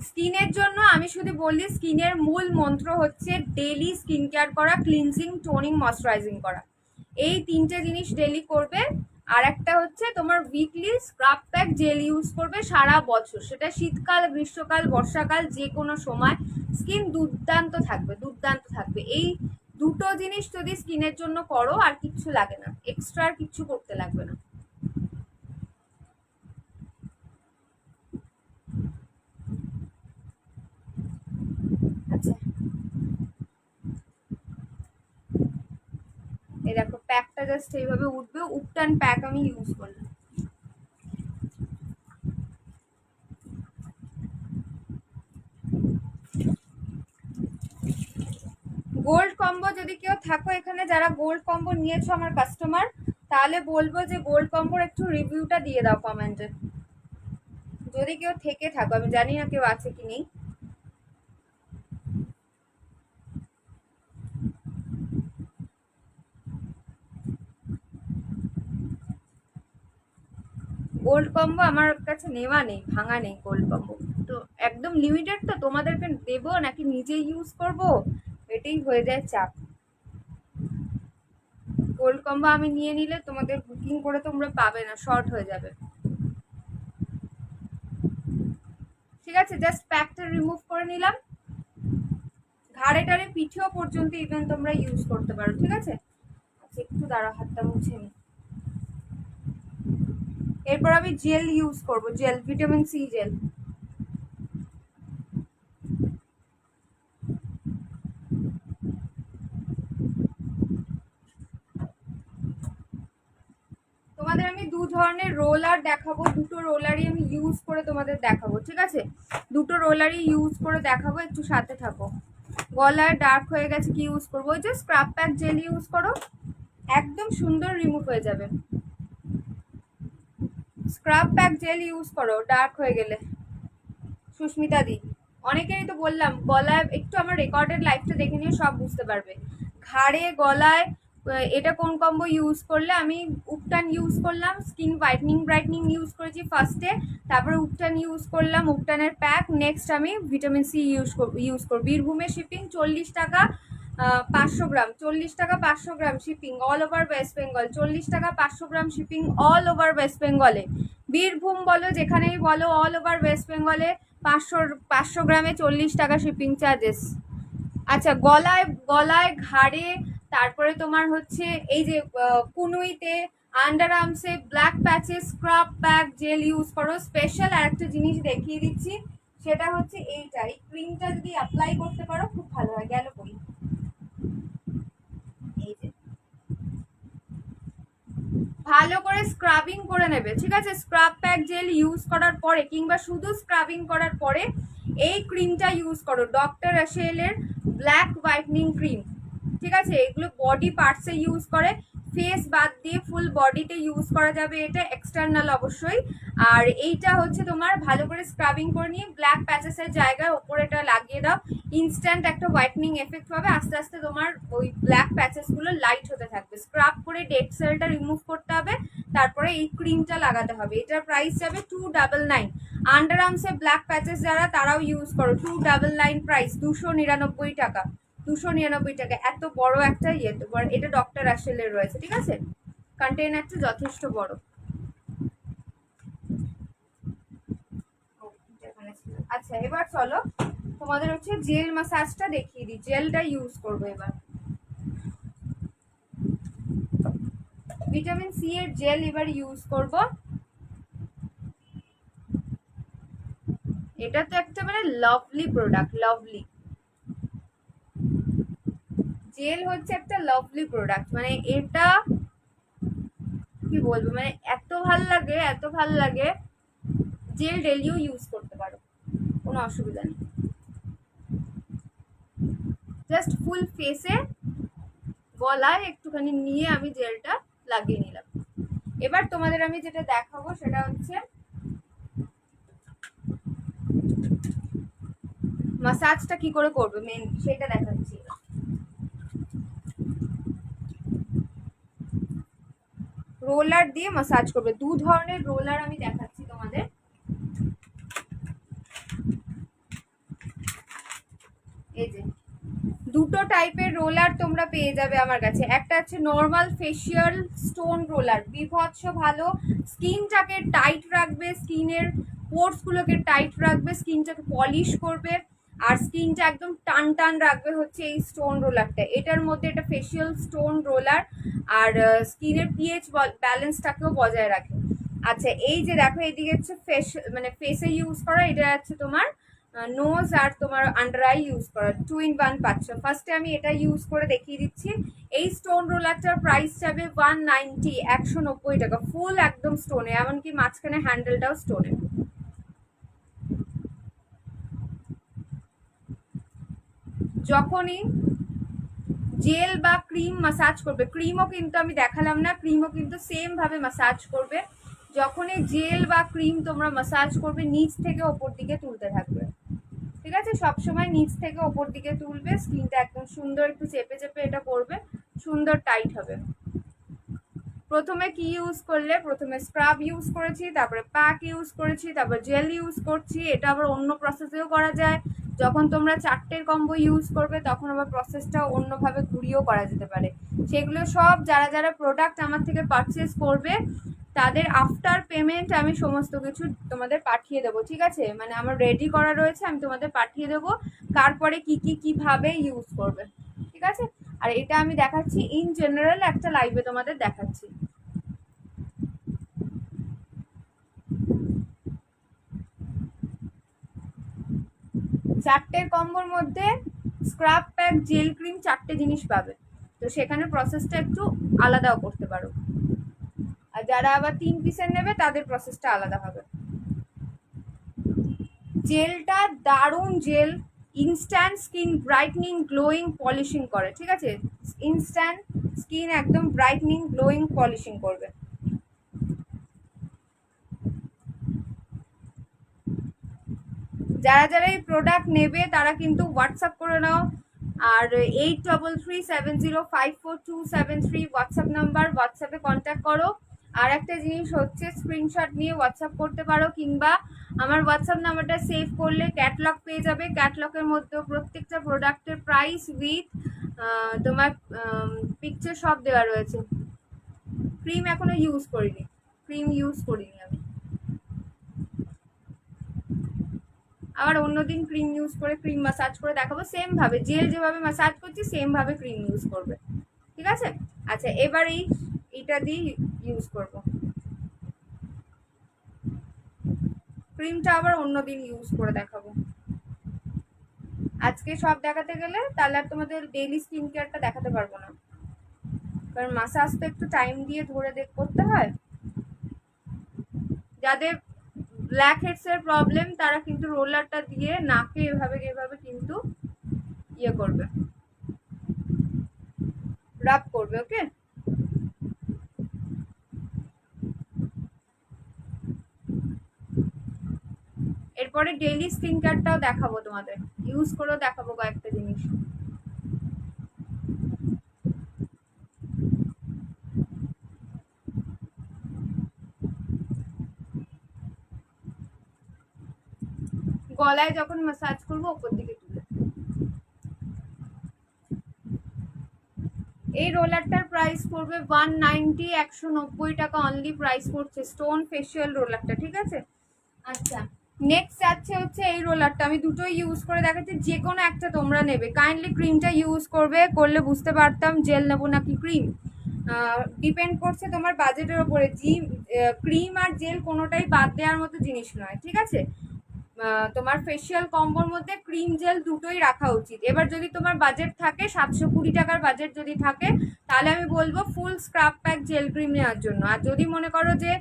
S1: স্কিনের জন্য আমি শুধু বলি, স্কিনের মূল মন্ত্র হচ্ছে ডেলি স্কিন কেয়ার করা, ক্লিনজিং, টোনিং, ময়শ্চারাইজিং করা, এই তিনটে জিনিস ডেলি করবে। আর একটা হচ্ছে তোমার weekly scrub pack gel use করবে সারা বছর, সেটা শীতকাল, গ্রীষ্মকাল, বর্ষাকাল, যে কোনো সময় স্কিন দুর্দান্ত থাকবে, দুর্দান্ত থাকবে। এই দুটো জিনিস যদি স্কিনের জন্য করো আর কিচ্ছু লাগে না, এক্সট্রা আর কিচ্ছু করতে লাগবে না। আচ্ছা, এই দেখো প্যাকটা জাস্ট এইভাবে উঠবে, উপটান প্যাক আমি ইউজ করলাম। গোল্ড কম্বো যদি কেউ থাকো এখানে, যারা গোল্ড কম্বো নিয়েছো আমার কাস্টমার, তাহলে বলবো যে গোল্ড কম্বোর একটু রিভিউটা দিয়ে দাও কমেন্টে, যদি কেউ থেকে থাকো, আমি জানি না কেউ আছে কি নেই। গোল্ড কম্বো আমার কাছে নেওয়া নেই, ভাঙা নেই গোল্ড কম্বো, তো একদম লিমিটেড, তো তোমাদেরকে দেবো নাকি নিজে ইউজ করব, এটাই হয়ে যায় চাপ। গোল্ড কম্বো আমি নিয়ে নিলে তোমাদের বুকিং করে তোমরা পাবে না, শর্ট হয়ে যাবে। ঠিক আছে, জাস্ট প্যাকটা রিমুভ করে নিলাম, ঘাড়ে টাড়ে পিঠেও পর্যন্ত ইভেন তোমরা ইউজ করতে পারো। ঠিক আছে, আচ্ছা একটু দাঁড়া, হাতটা মুছে নি। এরপর আমি জেল ইউজ করব, জেল, ভিটামিন সি জেল। তোমাদের আমি দু ধরনের রোলার দেখাবো, দুটো রোলারই আমি ইউজ করে তোমাদের দেখাবো। ঠিক আছে, দুটো রোলারই ইউজ করে দেখাবো, একটু সাথে থাকো। গলায় ডার্ক হয়ে গেছে, কি ইউজ করবো? ওই যে স্ক্রাব প্যাক জেল ইউজ করো, একদম সুন্দর রিমুভ হয়ে যাবে। স্ক্রাব প্যাক জেল ইউজ করো ডার্ক হয়ে গেলে। সুস্মিতা দি, অনেকেরই তো বললাম, গলায় একটু আমার রেকর্ডেড লাইফটা দেখে নিয়ে সব বুঝতে পারবে। ঘাড়ে, গলায়, এটা কোন কম্বো ইউজ করলে? আমি উপটান ইউজ করলাম, স্কিন ব্রাইটনিং ইউজ করেছি ফার্স্টে, তারপরে উপটান ইউজ করলাম, উপটানের প্যাক, নেক্সট আমি ভিটামিন সি ইউজ করব। বীরভূমে শিপিং 40 টাকা 500 গ্রাম, 40 টাকা 500 gram shipping all over West Bengal, 40 টাকা 500 gram shipping all over West বেঙ্গলে। বীরভূম বলো, যেখানেই বলো, অল ওভার ওয়েস্ট বেঙ্গলে 500 গ্রামে 40 টাকা শিপিং চার্জেস। আচ্ছা, গলায় ঘাড়ে, তারপরে তোমার হচ্ছে এই যে কুনুইতে, আন্ডার আর্মসে, ব্ল্যাক প্যাচে স্ক্রাব প্যাক জেল ইউজ করো। স্পেশাল আর একটা জিনিস দেখিয়ে দিচ্ছি, সেটা হচ্ছে এইটা, এই ক্রিমটা যদি অ্যাপ্লাই করতে পারো খুব ভালো হয়। গেল কই? এই যে, ভালো করে স্ক্রাবিং করে নেবে। ঠিক আছে, স্ক্রাব প্যাক জেল ইউজ করার পরে কিংবা শুধু স্ক্রাবিং করার পরে এই ক্রিমটা ইউজ করো, ডক্টর রাশেলের ব্ল্যাক হোয়াইটনিং ক্রিম। ঠিক আছে, এগুলো বডি পার্টসে ইউজ করে, ফেস বাদ দিয়ে ফুল বডিতে ইউজ করা যাবে, এটা এক্সটার্নাল অবশ্যই। আর এইটা হচ্ছে তোমার ভালো করে স্ক্রাবিং করে নিয়ে ব্ল্যাক প্যাচেসের জায়গায় ওপরে এটা লাগিয়ে দাও, ইনস্ট্যান্ট একটা হোয়াইটনিং এফেক্ট হবে, আস্তে আস্তে তোমার ওই ব্ল্যাক প্যাচেসগুলো লাইট হতে থাকবে। স্ক্রাব করে ডেড সেলটা রিমুভ করতে হবে, তারপরে এই ক্রিমটা লাগাতে হবে। এটার প্রাইস যাবে 299। আন্ডার আর্মসে ব্ল্যাক প্যাচেস যারা, তারাও ইউজ করো, 299 প্রাইস, 299 টাকা, 299 টাকা। এত বড় একটা ইয়ে, তোমার এটা ডক্টর রাশেলের রয়েছে। ঠিক আছে, কন্টেনারটা যথেষ্ট বড়। আচ্ছা, এবার চলো তোমাদের হচ্ছে জেল মাসাজটা দেখিয়ে দিই, জেলটা ইউজ করবো এবার। ভিটামিন সি এর জেল এবার ইউজ করব। এটা তো একটা মানে লাভলি প্রোডাক্ট, লাভলি জেল হচ্ছে একটা লাভলি প্রোডাক্ট, মানে এটা কি বলবো, মানে এত ভাল লাগে, এত ভাল লাগে। জেল ডেলিও ইউজ করতে পারো, কোনো অসুবিধা নেই। জাস্ট ফুল ফেসে, গলায় একটুখানি নিয়ে আমি জেলটা লাগিয়ে নিলাম। এবার তোমাদের আমি যেটা দেখাবো সেটা হচ্ছে মাসাজটা কি করে করবে, মেন সেটা দেখাচ্ছি। রোলার দিয়ে মাসাজ করবে, দু ধরনের রোলার আমি দেখাচ্ছি তোমাদের। এই যে দুটো টাইপের রোলার তোমরা পেয়ে যাবে আমার কাছে। একটা হচ্ছে নর্মাল ফেশিয়াল স্টোন রোলার, বিভৎস ভালো, স্কিনটাকে টাইট রাখবে, স্কিনের পোর্সগুলোকে টাইট রাখবে, স্কিনটাকে পলিশ করবে, আর স্কিনটা একদম টান টান রাখবে হচ্ছে এই স্টোন রোলারটা। এটার মধ্যে এটা ফেশিয়াল স্টোন রোলার, আর স্কিনের পিএইচ ব্যালেন্সটাকেও বজায় রাখে। আচ্ছা, এই যে দেখো এইদিকে হচ্ছে মানে ফেসে ইউজ করা, এটা হচ্ছে তোমার নোজ আর তোমার আন্ডার আই ইউজ করা, 2 in 1 পাচ্ছ। ফার্স্টে আমি এটা ইউজ করে দেখিয়ে দিচ্ছি। এই স্টোন রোলারটার প্রাইস যাবে 190, 190 টাকা, ফুল একদম স্টোনে, এমনকি মাঝখানে হ্যান্ডেলটাও স্টোনে। যখনই জেল বা ক্রিম মাসাজ করবে, ক্রিমও কিন্তু আমি দেখালাম না, ক্রিমও কিন্তু সেম ভাবে মাসাজ করবে। যখনই জেল বা ক্রিম তোমরা মাসাজ করবে, নিচ থেকে ওপর দিকে তুলতে থাকবে, ঠিক আছে? সবসময় নিচ থেকে ওপর দিকে তুলবে, স্কিনটা একদম সুন্দর একটু চেপে চেপে এটা করবে, সুন্দর টাইট হবে। প্রথমে কি ইউজ করলে, প্রথমে স্ক্রাব ইউজ করেছি, তারপরে প্যাক ইউজ করেছি, তারপর জেল ইউজ করছি। এটা আবার অন্য প্রসেসেও করা যায়। যখন তোমরা 4টের কম্বো ইউজ করবে তখন আবার প্রসেসটা অন্যভাবে ঘুরিয়েও করা যেতে পারে। সেগুলো সব যারা যারা প্রোডাক্ট আমার থেকে পারচেস করবে তাদের আফটার পেমেন্ট আমি সমস্ত কিছু তোমাদের পাঠিয়ে দেবো, ঠিক আছে? মানে আমার রেডি করা রয়েছে, আমি তোমাদের পাঠিয়ে দেবো তারপরে কিভাবে ইউজ করবে, ঠিক আছে? আর এটা আমি দেখাচ্ছি ইন জেনারেল, একটা লাইভে তোমাদের দেখাচ্ছি। চারটের কম্বোর মধ্যে স্ক্রাব, প্যাক, জেল, ক্রিম 4টে জিনিস পাবে, তো সেখানে প্রসেসটা একটু আলাদাও করতে পারো। আর যারা আবার 3 পিসের নেবে তাদের প্রসেসটা আলাদা হবে। জেলটা দারুণ gel, instant skin brightening, glowing, polishing করে, ঠিক আছে? ইনস্ট্যান্ট স্কিন একদম ব্রাইটনিং, গ্লোয়িং, পলিশিং করবে। যারা যারা এই প্রোডাক্ট নেবে তারা কিন্তু হোয়াটসঅ্যাপ করে নাও, আর 8337054273 হোয়াটসঅ্যাপ নাম্বার, হোয়াটসঅ্যাপে কন্ট্যাক্ট করো। আর একটা জিনিস হচ্ছে স্ক্রিনশট নিয়ে হোয়াটসঅ্যাপ করতে পারো, কিংবা আমার হোয়াটসঅ্যাপ নাম্বারটা সেভ করলে ক্যাটলগ পেয়ে যাবে। ক্যাটলগের মধ্যেও প্রত্যেকটা প্রোডাক্টের প্রাইস উইথ তোমার পিকচার সব দেওয়া রয়েছে। ক্রিম এখনো ইউজ করিনি, ক্রিম ইউজ করিনি আমি, আবার অন্যদিন ক্রিম ইউজ করে ক্রিম মাসাজ করে দেখাবো। সেম ভাবে জেল যেভাবে মাসাজ করছি সেম ভাবে ক্রিম ইউজ করবে, ঠিক আছে? আচ্ছা, এবার এইটা দিয়ে ইউজ করব। ক্রিমটা আবার অন্যদিন ইউজ করে দেখাবো। আজকে সব দেখাতে গেলে তাহলে আর তোমাদের ডেইলি স্কিন কেয়ারটা দেখাতে পারবো না, কারণ মাসাজ তো একটু টাইম দিয়ে ধরে করতে হয়। যাদের ব্ল্যাক হেডস এর প্রবলেম তারা কিন্তু রোলারটা দিয়ে নাকে এভাবে এভাবে কিন্তু ইয়ে করবে, রাব করবে, ওকে? এরপরে ডেইলি স্কিন কেয়ারটাও দেখাবো তোমাদের, ইউজ করেও দেখাবো কয়েকটা জিনিস। গলায় যখন ম্যাসাজ করবো উপর দিকে তুলে। এই রোলারটার প্রাইস পড়বে 190, 190 টাকা অনলি প্রাইস পড়ছে, স্টোন ফেশিয়াল রোলারটা, ঠিক আছে? আচ্ছা, নেক্সট যাচ্ছে হচ্ছে এই রোলারটা, আমি দুটোই ইউজ করে দেখাচ্ছি, যে কোনো একটা তোমরা নেবে। কাইন্ডলি ক্রিমটা ইউজ করলে বুঝতে পারতাম জেল নেবো নাকি ক্রিম, ডিপেন্ড করছে তোমার বাজেটের ওপরে। ক্রিম আর জেল কোনোটাই বাদ দেওয়ার মতো জিনিস নয়, ঠিক আছে? তোমার ফেশিয়াল কম্বোর মধ্যে ক্রিম জেল দুটোই রাখা উচিত। এবার যদি তোমার বাজেট থাকে 720 টাকার বাজেট যদি থাকে, তাহলে আমি বলবো ফুল স্ক্রাব প্যাক জেল ক্রিম নেওয়ার জন্য। আর যদি মনে করো যে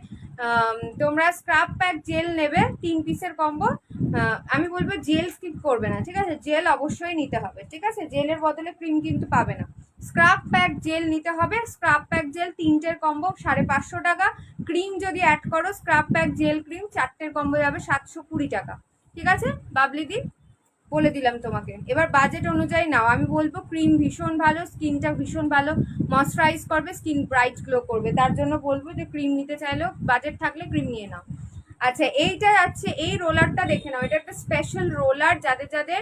S1: তোমরা স্ক্রাব প্যাক জেল নেবে 3 পিসের কম্বো, আমি বলবো জেল স্কিপ করবে না, ঠিক আছে? জেল অবশ্যই নিতে হবে, ঠিক আছে? জেলের বদলে ক্রিম কিন্তু পাবে না, স্ক্রাব প্যাক জেল নিতে হবে। স্ক্রাব প্যাক জেল 3টের কম্বো 550 টাকা, ক্রিম যদি অ্যাড করো স্ক্রাব প্যাক জেল ক্রিম 4টের কম্বো যাবে 720 টাকা, ঠিক আছে? বাবলি দি বলে দিলাম তোমাকে, এবার বাজেট অনুযায়ী নাও। আমি বলবো ক্রিম ভীষণ ভালো, স্কিনটা ভীষণ ভালো ময়শ্চারাইজ করবে, স্কিন ব্রাইট গ্লো করবে, তার জন্য বলবো যে ক্রিম নিতে চাইলেও বাজেট থাকলে ক্রিম নিয়ে নাও। আচ্ছা, এইটা আছে এই রোলারটা দেখে নাও, এটা একটা স্পেশাল রোলার, যাদের যাদের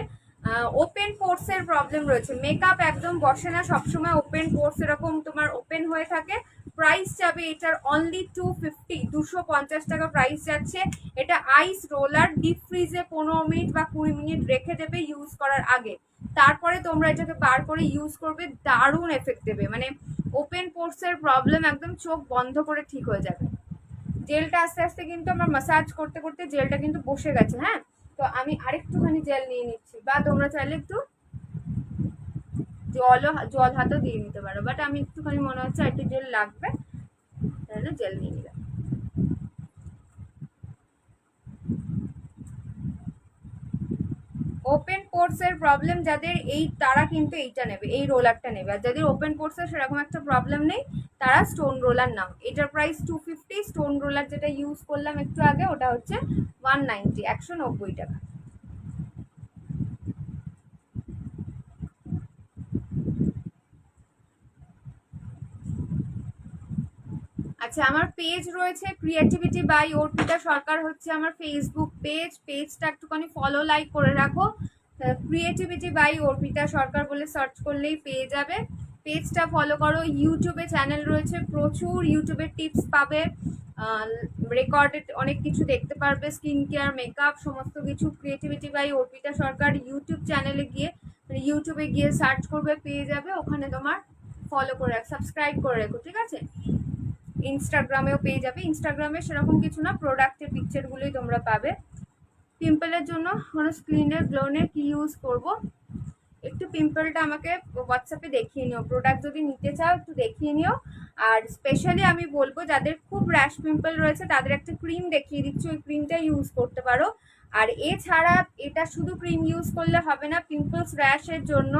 S1: ওপেন পোর্সের প্রবলেম রয়েছে, মেকআপ একদম বসে না সবসময়, ওপেন পোর্স এরকম তোমার ওপেন হয়ে থাকে। প্রাইস যাবে এটার অনলি 250, 250 টাকা প্রাইস যাচ্ছে। এটা আইস রোলার, ডিপ ফ্রিজে 15 মিনিট বা 20 মিনিট রেখে দেবে ইউজ করার আগে, তারপরে তোমরা এটাকে বার করে ইউজ করবে, দারুণ এফেক্ট দেবে। মানে ওপেন পোর্সের প্রবলেম একদম চোখ বন্ধ করে ঠিক হয়ে যাবে। জেলটা আস্তে আস্তে কিন্তু আমার মাসাজ করতে করতে জেলটা কিন্তু বসে গেছে। হ্যাঁ, তো আমি আরেকটুখানি জেল নিয়ে নিচ্ছি, বা তোমরা চাইলে একটু জল হাতও দিয়ে নিতে পারো, বাট আমি একটুখানি মনে হচ্ছে একটু জেল লাগবে, তাহলে জেল নিয়ে নিলাম। ওপেন পোর্স এর প্রবলেম যাদের, এই তারা কিন্তু এইটা নেবে, এই রোলারটা নেবে। আর যাদের ওপেন পোর্স এর সেরকম একটা প্রবলেম নেই, তারা স্টোন রোলার নাও। এটার প্রাইস 250, স্টোন রোলার যেটা ইউজ করলাম একটু আগে ওটা হচ্ছে 190, 190 টাকা। আচ্ছা, আমার পেজ রয়েছে ক্রিয়েটিভিটি বাই অর্পিতা সরকার, হচ্ছে আমার ফেসবুক পেজ। পেজটা একটুখানি ফলো লাইক করে রাখো, ক্রিয়েটিভিটি বাই অর্পিতা সরকার বলে সার্চ করলেই পেয়ে যাবে। পেজটা ফলো করো। ইউটিউবে চ্যানেল রয়েছে প্রচুর, ইউটিউবের টিপস পাবে, রেকর্ডেড অনেক কিছু দেখতে পারবে, স্কিন কেয়ার, মেকআপ, সমস্ত কিছু। Creativity by Arpita Sarkar YouTube চ্যানেলে গিয়ে, ইউটিউবে গিয়ে সার্চ করবে, পেয়ে যাবে। ওখানে তোমার ফলো করে রাখ, সাবস্ক্রাইব করে রেখো, ঠিক আছে। ইনস্টাগ্রামেও পেয়ে যাবে, ইনস্টাগ্রামে সেরকম কিছু না, প্রোডাক্টের পিকচারগুলোই তোমরা পাবে। পিম্পলের জন্য কোনো স্কিনের গ্লোনে কি ইউজ করব, একটু পিম্পলটা আমাকে হোয়াটসঅ্যাপে দেখিয়ে নিও, প্রোডাক্ট যদি নিতে চাও একটু দেখিয়ে নিও। আর স্পেশালি আমি বলবো যাদের খুব র্যাশ পিম্পল রয়েছে তাদের একটা ক্রিম দেখিয়ে দিচ্ছি, ওই ক্রিমটা ইউজ করতে পারো। আর এছাড়া এটা শুধু ক্রিম ইউজ করলে হবে না, পিম্পলস র্যাশের জন্য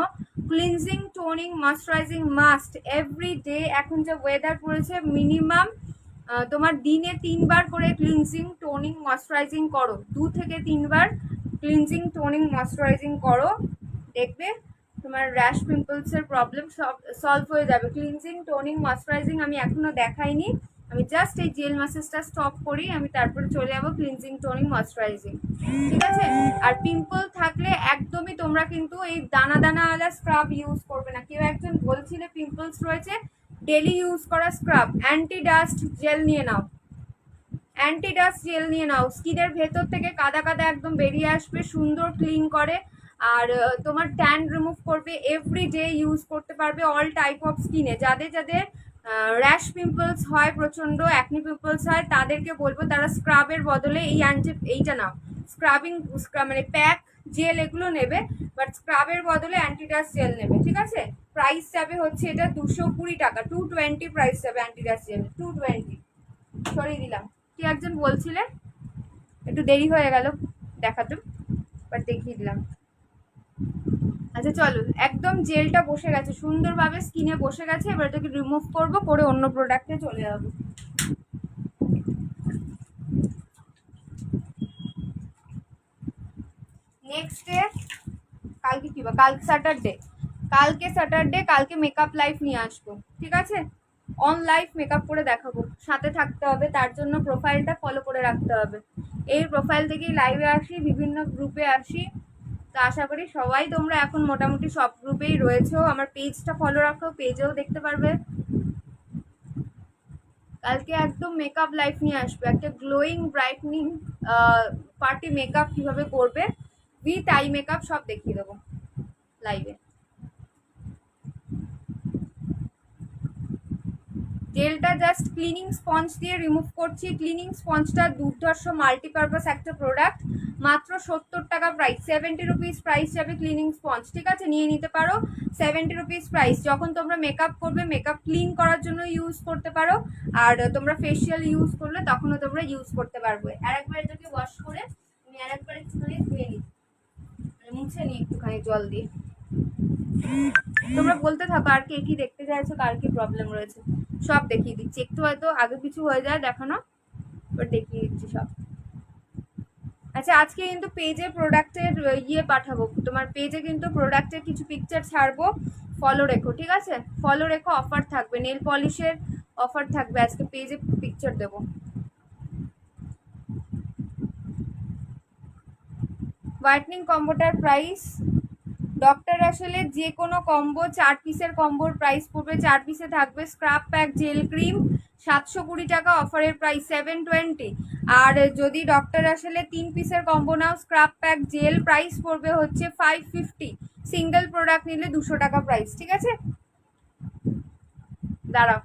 S1: cleansing, toning, moisturising must every day. এখন যে ওয়েদার পড়েছে, মিনিমাম তোমার দিনে 3বার করে ক্লিনজিং, টোনিং, ময়শ্চারাইজিং করো, 2 থেকে 3বার ক্লিনজিং, টোনিং, ময়শ্চারাইজিং করো, দেখবে তোমার র্যাশ পিম্পলসের প্রবলেম সব সলভ হয়ে যাবে। ক্লিনজিং, টোনিং, ময়শ্চারাইজিং আমি এখনো দেখাইনি, আমি জাস্ট এই জেল ম্যাসেজটা স্টপ করি, আমি তারপরে চলে যাবো ক্লিনজিং, টোনিং, ময়শ্চারাইজিং, ঠিক আছে। আর পিম্পল থাকলে একদমই তোমরা কিন্তু এই দানা দানাওয়ালা স্ক্রাব ইউজ করবে না। কেউ একজন বলছিলে পিম্পলস রয়েছে, ডেলি ইউজ করা স্ক্রাব, অ্যান্টি ডাস্ট জেল নিয়ে নাও, অ্যান্টি ডাস্ট জেল নিয়ে নাও, স্কিনের ভেতর থেকে কাদা কাদা একদম বেরিয়ে আসবে, সুন্দর ক্লিন করে, আর তোমার ট্যান রিমুভ করবে, এভরি ডে ইউজ করতে পারবে অল টাইপ অফ স্কিনে। যাদের যাদের র্যাশ পিম্পলস হয়, প্রচণ্ড অ্যাকনি পিম্পলস হয়, তাদেরকে বলবো তারা স্ক্রাবের বদলে এইটা নাও, স্ক্রাবিং মানে প্যাক, জেল এগুলো নেবে, বাট স্ক্রাবের বদলে অ্যান্টিডাস্ট জেল নেবে, ঠিক আছে। প্রাইস যাবে হচ্ছে এটা 220 টাকা, 220 প্রাইস যাবে অ্যান্টিডাস্ট জেল, 220। সরিয়ে দিলাম, কি একজন বলছিলে, একটু দেরি হয়ে গেল দেখাতে, বাট দেখিয়ে দিলাম। আচ্ছা চলো, একদম জেলটা বসে গেছে সুন্দরভাবে, স্কিনে বসে গেছে, এবার এটাকে রিমুভ করবো, করে অন্য প্রোডাক্টে চলে যাবো। নেক্সট ডে কালকে কি বা, কালকে স্যাটারডে, কালকে মেকআপ লাইফ নিয়ে আসবো, ঠিক আছে। অন লাইফ মেকআপ করে দেখাবো, সাথে থাকতে হবে, তার জন্য প্রোফাইলটা ফলো করে রাখতে হবে। এই প্রোফাইল থেকেই লাইভে আসি, বিভিন্ন গ্রুপে আসি, তো আশা করি সবাই তোমরা এখন মোটামুটি সব গ্রুপেই রয়েছো। আমার পেজটা ফলো রাখো, পেজেও দেখতে পারবে। কালকে একদম মেকআপ লাইফ নিয়ে আসবে, একটা গ্লোয়িং ব্রাইটনিং পার্টি মেকআপ কিভাবে করবে, উইথ আই মেকআপ সব দেখিয়ে দেবো লাইভে। জেলটা জাস্ট ক্লিনিং স্পঞ্জ দিয়ে রিমুভ করছি। ক্লিনিং স্পঞ্জটা দুর্ধর্ষ মাল্টিপারপাস একটা প্রোডাক্ট, মাত্র 70 টাকা প্রাইস, 70 রুপিস প্রাইস যাবে ক্লিনিং স্পঞ্জ, ঠিক আছে, নিয়ে নিতে পারো। 70 রুপিস প্রাইস। যখন তোমরা মেকআপ করবে, মেকআপ ক্লিন করার জন্য ইউজ করতে পারো, আর তোমরা ফেসিয়াল ইউজ করলে তখনও তোমরা ইউজ করতে পারবে। আরেকবার এটাকে ওয়াশ করে আমি আরেকবার একটুখানি ধুয়ে নিই, মুছে নিই একটুখানি জল দিয়ে। তোমরা বলতে থাকো আর কে কি দেখতে চাইছো, কার কি প্রবলেম রয়েছে, সব দেখিয়ে দিচ্ছি। একটু হয়তো আগে কিছু হয়ে যায় দেখানো, বাট দেখিয়ে দিচ্ছি সব। আচ্ছা, আজকে কিন্তু পেজে প্রোডাক্টের পাঠাবো, তোমার পেজে কিন্তু প্রোডাক্টের কিছু পিকচার ছাড়বো, ফলো রেখো, ঠিক আছে, ফলো রেখো। অফার থাকবে, নেল পলিশের অফার থাকবে, আজকে পেজে পিকচার দেবো। হোয়াইটনিং কম্বোটার প্রাইস ডক্টর আসলে যে কোনো কম্বো 4 পিসের কম্বোর প্রাইস পড়বে, 4 পিসে থাকবে স্ক্রাব প্যাক জেল ক্রিম 720 টাকা, অফারের প্রাইস 720। আর যদি ডক্টর আসলে 3 পিসের কম্বো নাও স্ক্রাব প্যাক জেল প্রাইস পড়বে হচ্ছে 550, সিঙ্গেল প্রোডাক্ট নিলে 200 টাকা প্রাইস। ঠিক আছে, দাঁড়াও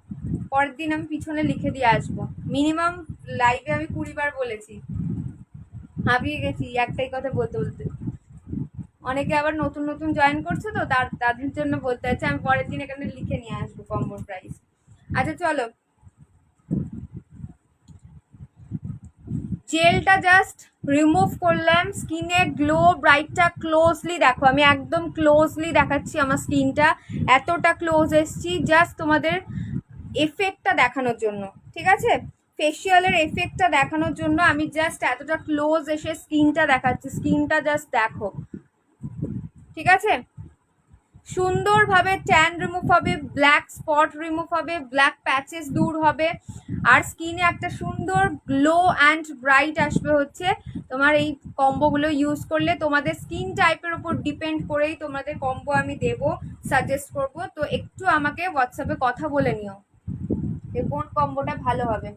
S1: পরের দিন আমি পিছনে লিখে দিয়ে আসবো। মিনিমাম লাইভে আমি 20 বার বলেছি, হাঁপিয়ে গেছি একটাই কথা বলতে বলতে। অনেকে আবার নতুন নতুন জয়েন করছে তো তাদের জন্য বলতে হচ্ছে, আমি পরের দিন এখানে লিখে নিয়ে আসবো কম্বোর প্রাইস। আচ্ছা চলো, জেলটা জাস্ট রিমুভ করলাম, স্কিনে গ্লো ব্রাইটটা ক্লোজলি দেখো, আমি একদম ক্লোজলি দেখাচ্ছি আমার স্কিনটা, এতটা ক্লোজ এসছি জাস্ট তোমাদের এফেক্টটা দেখানোর জন্য। ঠিক আছে, ফেসিয়ালের এফেক্টটা দেখানোর জন্য আমি জাস্ট এতটা ক্লোজ এসে স্কিনটা দেখাচ্ছি, স্কিনটা জাস্ট দেখো। ঠিক আছে, সুন্দরভাবে ট্যান রিমুভ হবে, ব্ল্যাক স্পট রিমুভ হবে, ব্ল্যাক প্যাচেস দূর হবে, আর স্কিনে একটা সুন্দর গ্লো অ্যান্ড ব্রাইট আসবে হচ্ছে তোমার এই কম্বোগুলো ইউজ করলে। তোমাদের স্কিন টাইপের উপর ডিপেন্ড করেই তোমাদের কম্বো আমি দেব, সাজেস্ট করব। তো একটু আমাকে হোয়াটসঅ্যাপে কথা বলে নিও যে কোন কম্বোটা ভালো হবে,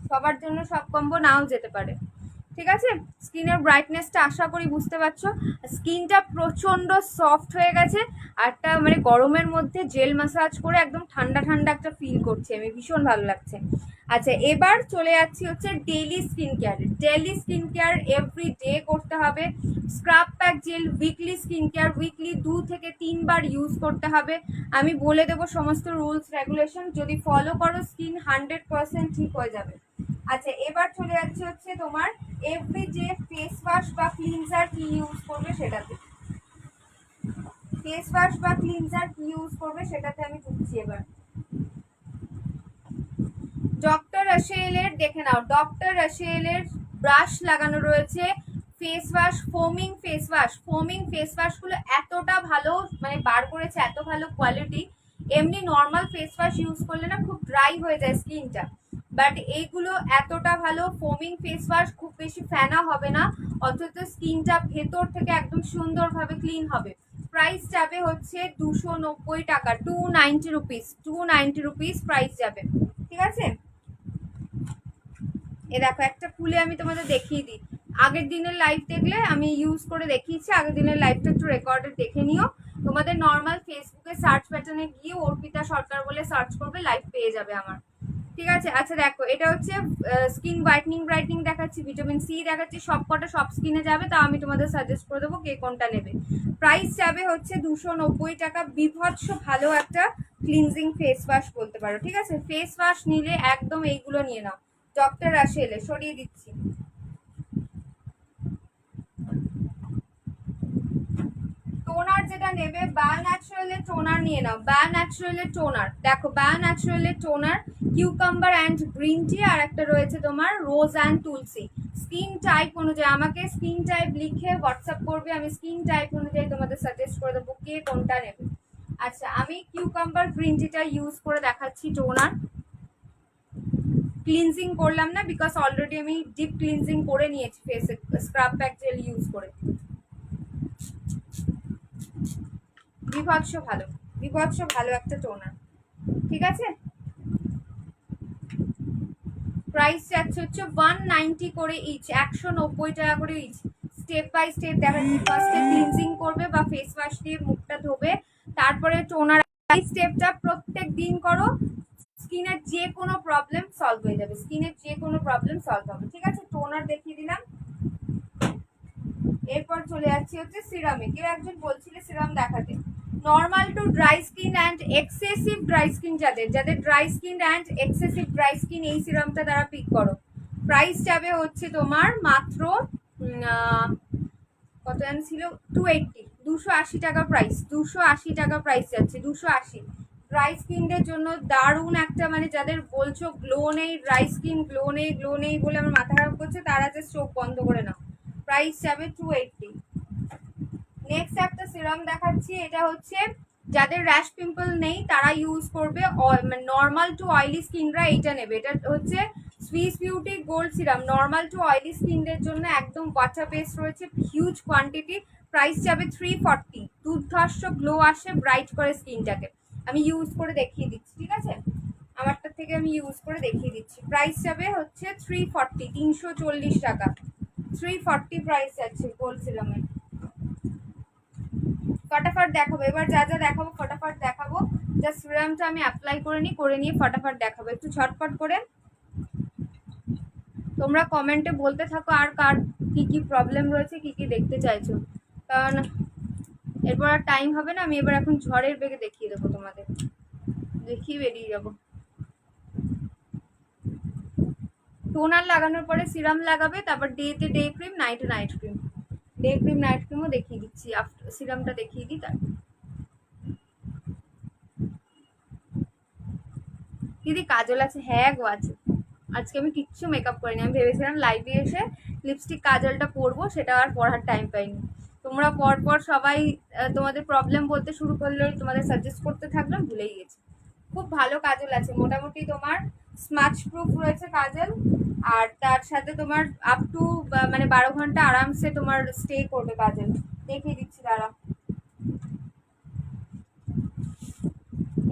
S1: সবার জন্য সব কম্বো নাও যেতে পারে। ঠিক আছে, স্কিনের ব্রাইটনেসটা আশা করি বুঝতে পারছো। স্কিনটা প্রচণ্ড সফট হয়ে গেছে, আর একটা মানে গরমের মধ্যে জেল ম্যাসাজ করে একদম ঠান্ডা ঠান্ডা একটা ফিল করছি আমি, ভীষণ ভালো লাগছে। আচ্ছা এবার চলে যাচ্ছি হচ্ছে daily skin care. Daily skin care every day করতে হবে। Scrub pack gel weekly skin care, weekly 2 থেকে 3 বার ইউজ করতে হবে। আমি বলে দেবো সমস্ত রুলস রেগুলেশন, যদি ফলো করো স্কিন 100% ঠিক হয়ে যাবে। আচ্ছা এবার চলে যাচ্ছে হচ্ছে তোমার এভরি ডে ফেস ওয়াশ বা ক্লিনজার কি ইউজ করবে সেটাতে। ফেস ওয়াশ বা ক্লিনজার কি ইউজ করবে সেটাতে আমি ঢুকছি এবার। ডক্টর রাশেলের দেখে নাও, ডক্টর রাশেলের ব্রাশ লাগানো রয়েছে, face wash foaming face wash. Foaming face ওয়াশগুলো এতটা ভালো মানে বার করেছে, এত ভালো কোয়ালিটি। এমনি নর্মাল ফেস ওয়াশ ইউজ করলে না খুব ড্রাই হয়ে যায় স্কিনটা, বাট এইগুলো এতটা ভালো ফোমিং ফেস ওয়াশ, খুব বেশি ফেনা হবে না, অথচ স্কিনটা ভেতর থেকে একদম সুন্দরভাবে ক্লিন হবে। প্রাইস যাবে হচ্ছে 290 টাকা, 290 রুপিস, 290 রুপিস প্রাইস যাবে। ঠিক আছে, এ দেখো একটা খুলে আমি তোমাদের দেখিয়ে দিই। আগের দিনের লাইভ দেখলে আমি ইউজ করে দেখিয়েছি, আগের দিনের লাইভটা একটু রেকর্ডে দেখে নিও। তোমাদের নর্মাল ফেসবুকে সার্চ প্যাটার্নে গিয়ে অর্পিতা সরকার বলে সার্চ করবে, লাইভ পেয়ে যাবে আমার। ঠিক আছে, আচ্ছা দেখো এটা হচ্ছে স্কিন হোয়াইটনিং ব্রাইটনিং দেখাচ্ছি, ভিটামিন সি দেখাচ্ছি, সব কটা সব স্কিনে যাবে, তা আমি তোমাদের সাজেস্ট করে দেবো কে কোনটা নেবে। প্রাইস যাবে হচ্ছে 290 টাকা। বিভৎস ভালো একটা ক্লিনজিং ফেস ওয়াশ বলতে পারো। ঠিক আছে, ফেস ওয়াশ নিলে একদম এইগুলো নিয়ে নাও, ডক্টর রাশেলে সরিয়ে দিচ্ছি। টোনার যেটা নেবে বায়ো ন্যাচারালের টোনার নিয়ে নাও, বায়ো ন্যাচারালের টোনার দেখো, বায়ো ন্যাচারালের toner cucumber and green tea, আর একটা রয়েছে তোমার rose and tulsi. Skin type অনুযায়ী আমাকে স্কিন টাইপ লিখে হোয়াটসঅ্যাপ করবে, আমি স্কিন টাইপ অনুযায়ী তোমাদের সাজেস্ট করে দেবো কে কোনটা নেবে। আচ্ছা আমি কিউকাম্বার গ্রিন টিটা ইউজ করে দেখাচ্ছি টোনার। ক্লিনজিং করলাম না, বিকজ অলরেডি আমি ডিপ ক্লিনজিং করে নিয়েছি ফেসে স্ক্রাব প্যাক জেল ইউজ করে। বিভৎস ভালো, বিভৎস ভালো একটা টোনার। ঠিক আছে, প্রাইস যাচ্ছে হচ্ছে 190 করে ইচ, 190 টাকা করে ইচ। স্টেপ বাই স্টেপ দেখাচ্ছি, ফার্স্টে ক্লিনজিং করবে বা ফেস ওয়াশ দিয়ে মুখটা ধোবে, তারপরে টোনার। এই স্টেপটা প্রত্যেক দিন করো, স্কিনের যে কোনো প্রবলেম সলভ হয়ে যাবে, স্কিনের যে কোনো প্রবলেম সলভ হবে। ঠিক আছে, টোনার দেখিয়ে দিলাম। এরপর চলে যাচ্ছি হচ্ছে সিরামে। কেউ একজন বলছিলে সিরাম দেখাতে। Normal to dry skin and excessive dry skin, যাদের যাদের dry skin and excessive dry skin, এই সিরামটা তারা পিক করো। প্রাইস যাবে হচ্ছে তোমার মাত্র কত জানি ছিল 280, 280 টাকা প্রাইস, 280 টাকা প্রাইস যাচ্ছে, 280। ড্রাই স্কিনদের জন্য দারুণ একটা, মানে যাদের বলছো গ্লো নেই, ড্রাই স্কিন গ্লো নেই গ্লো নেই বলে আমার মাথা খারাপ করছে, তারা যে চোখ বন্ধ করে নাও। প্রাইস যাবে 280। নেক্সট একটা সিরাম দেখাচ্ছি, এটা হচ্ছে যাদের র্যাশ পিম্পল নেই তারা ইউজ করবে, নর্মাল টু অয়েলি স্কিনরা এইটা নেবে। এটা হচ্ছে Swiss Beauty gold serum normal to oily স্কিনদের জন্য একদম ওয়াটার বেস রয়েছে, হিউজ কোয়ান্টিটি। প্রাইস যাবে 340। দুর্ধর্ষ গ্লো আসে, ব্রাইট করে স্কিনটাকে। আমি ইউজ করে দেখিয়ে দিচ্ছি, ঠিক আছে? আমারটা থেকে আমি ইউজ করে দেখিয়ে দিচ্ছি। প্রাইস যাবে হচ্ছে 340, 340 টাকা। 340 প্রাইস যাচ্ছে গোল্ড সিরামের। ফটাফট দেখাবো এবার, যা যা দেখাবো ফটাফট দেখাবো। জাস্ট সিরামটা আমি অ্যাপ্লাই করে নিয়ে ফটাফট দেখাবো, একটু ঝটপট করে। তোমরা কমেন্টে বলতে থাকো আর কার কি কি প্রবলেম রয়েছে, কি কি দেখতে চাইছো, কারণ এরপর আর টাইম হবে না। আমি এবার এখন ঝড়ের বেগে দেখিয়ে দেবো তোমাদের, দেখিয়ে বেরিয়ে যাবো। টোনার লাগানোর পরে সিরাম লাগাবে, তারপর ডেতে ডে ক্রিম, নাইটে night cream. Day cream night ক্রিমও দেখিয়ে দিচ্ছি, আফটার সিরামটা দেখিয়ে দিই। তার দিদি কাজল আছে? হ্যাঁ গো আছে। আজকে আমি কিচ্ছু মেকআপ করিনি, আমি ভেবেছিলাম লাইভে এসে লিপস্টিক কাজলটা পরবো, সেটা আর পরার টাইম পাইনি। তোমরা পর সবাই তোমাদের প্রবলেম বলতে শুরু করলে, তোমাদের সাজেস্ট করতে থাকলাম, ভুলেই গেছি। খুব ভালো কাজল আছে, মোটামুটি তোমার স্মাচ প্রুফ রয়েছে কাজল, আর তার সাথে তোমার আপ টু মানে 12 ঘন্টা আরামসে তোমার স্টে করবে কাজল। দেখিয়ে দিচ্ছি দাঁড়া।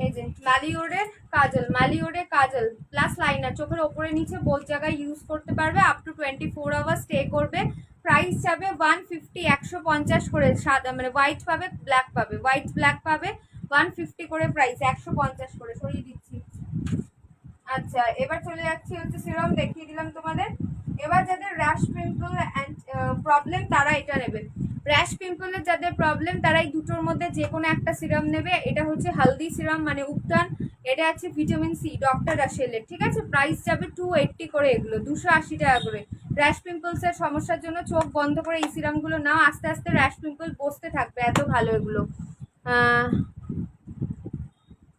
S1: এই যে ম্যালিওরের কাজল প্লাস লাইনার, চোখের ওপরে নিচে বোথ জায়গায় ইউজ করতে পারবে, আপ টু 24 আওয়ার স্টে করবে। প্রাইস যাবে 150, 150 করে। সাদা মানে হোয়াইট পাবে, ব্ল্যাক পাবে, হোয়াইট ব্ল্যাক পাবে। 150 করে প্রাইস, 150 করে সরিয়ে দিচ্ছি। আচ্ছা এবার চলে যাচ্ছি হচ্ছে সিরাম, দেখিয়ে দিলাম তোমাদের। এবার যাদের র্যাশ পিম্পল প্রবলেম তারা এটা নেবে। র্যাশ পিম্পলের যাদের প্রবলেম তারা এই দুটোর মধ্যে যে কোনো একটা সিরাম নেবে। এটা হচ্ছে হালদি সিরাম মানে উপটান, এটা আছে ভিটামিন সি ডক্টর রাশেলের, ঠিক আছে? প্রাইস যাবে 280 করে, এগুলো 280 টাকা করে। র্যাশ পিম্পলসের সমস্যার জন্য চোখ বন্ধ করে এই সিরামগুলো নাও, আস্তে আস্তে র্যাশ পিম্পল বসতে থাকবে, এত ভালো এগুলো।